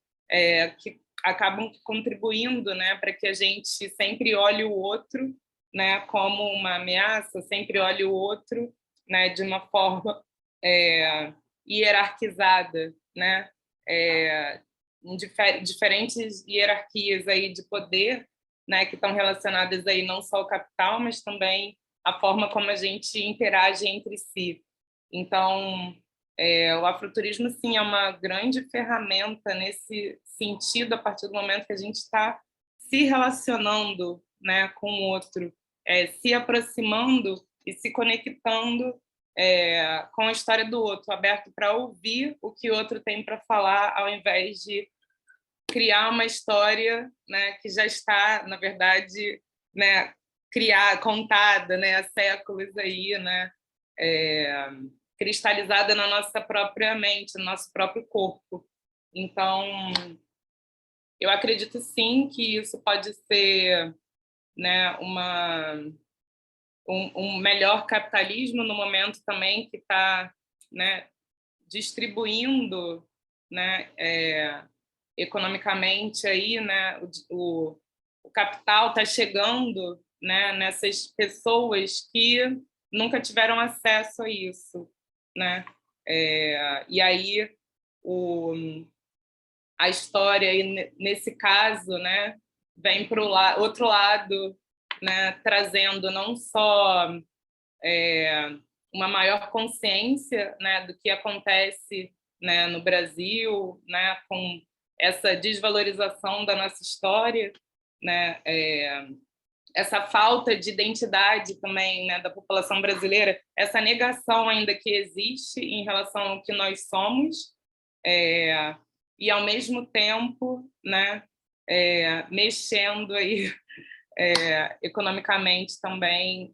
que acabam contribuindo, né, para que a gente sempre olhe o outro, né, como uma ameaça, sempre olhe o outro, né, de uma forma hierarquizada, né, em diferentes hierarquias aí de poder, né, que estão relacionadas aí não só ao capital, mas também a forma como a gente interage entre si. Então, o afroturismo, sim, é uma grande ferramenta nesse sentido, a partir do momento que a gente está se relacionando, né, com o outro, se aproximando e se conectando com a história do outro, aberto para ouvir o que o outro tem para falar, ao invés de criar uma história, né, que já está, na verdade, né, contada, né, há séculos aí, né, cristalizada na nossa própria mente, no nosso próprio corpo. Então, eu acredito sim que isso pode ser, né, um melhor capitalismo no momento também que está, né, distribuindo, né, economicamente aí, né, o capital está chegando, né, nessas pessoas que nunca tiveram acesso a isso, né? E aí a história aí, nesse caso, né, vem para o outro lado, né, trazendo não só uma maior consciência, né, do que acontece, né, no Brasil, né, com essa desvalorização da nossa história, né, essa falta de identidade também, né, da população brasileira, essa negação ainda que existe em relação ao que nós somos, e ao mesmo tempo, né, mexendo aí economicamente também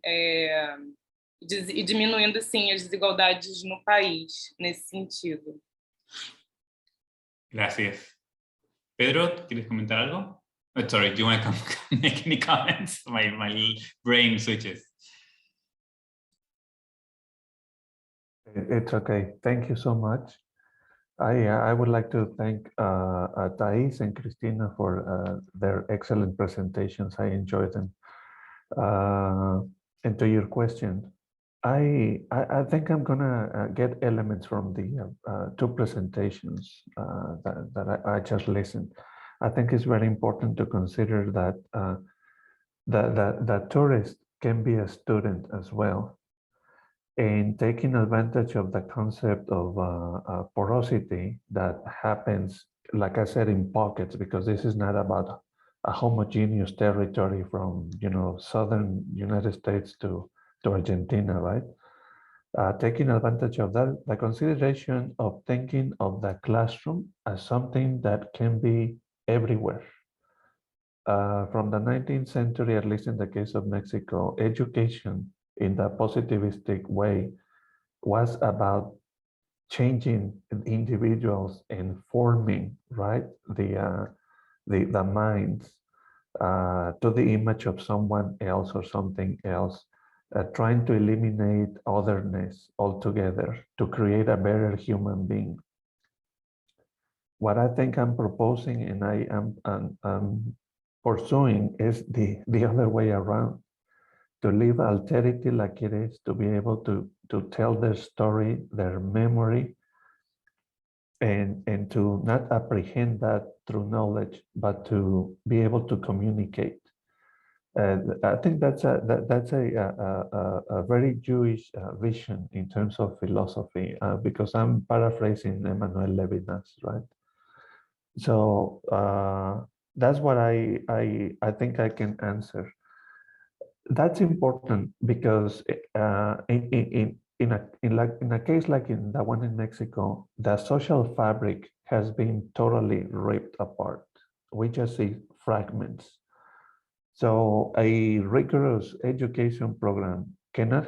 e diminuindo, sim, as desigualdades no país, nesse sentido. Gracias. Pedro, ¿quieres comentar algo? Oh, sorry, do you want to make any comments? My brain switches. It's okay. Thank you so much. I would like to thank Thaís and Cristina for their excellent presentations. I enjoyed them. And to your question, I think I'm gonna get elements from the two presentations that I just listened. I think it's very important to consider that that tourist can be a student as well. And taking advantage of the concept of porosity that happens, like I said, in pockets, because this is not about a homogeneous territory from, you know, southern United States to Argentina, right? Taking advantage of that, the consideration of thinking of the classroom as something that can be everywhere. From the 19th century, at least in the case of Mexico, education in the positivistic way was about changing individuals and forming, right, the minds to the image of someone else or something else, trying to eliminate otherness altogether to create a better human being. What I think I'm proposing and I am pursuing is the other way around, to live alterity like it is, to be able to tell their story, their memory, and to not apprehend that through knowledge, but to be able to communicate. I think that's a very Jewish vision in terms of philosophy, because I'm paraphrasing Emmanuel Levinas, right? So that's what I think I can answer. That's important because in a case like in the one in Mexico, the social fabric has been totally ripped apart. We just see fragments. So a rigorous education program cannot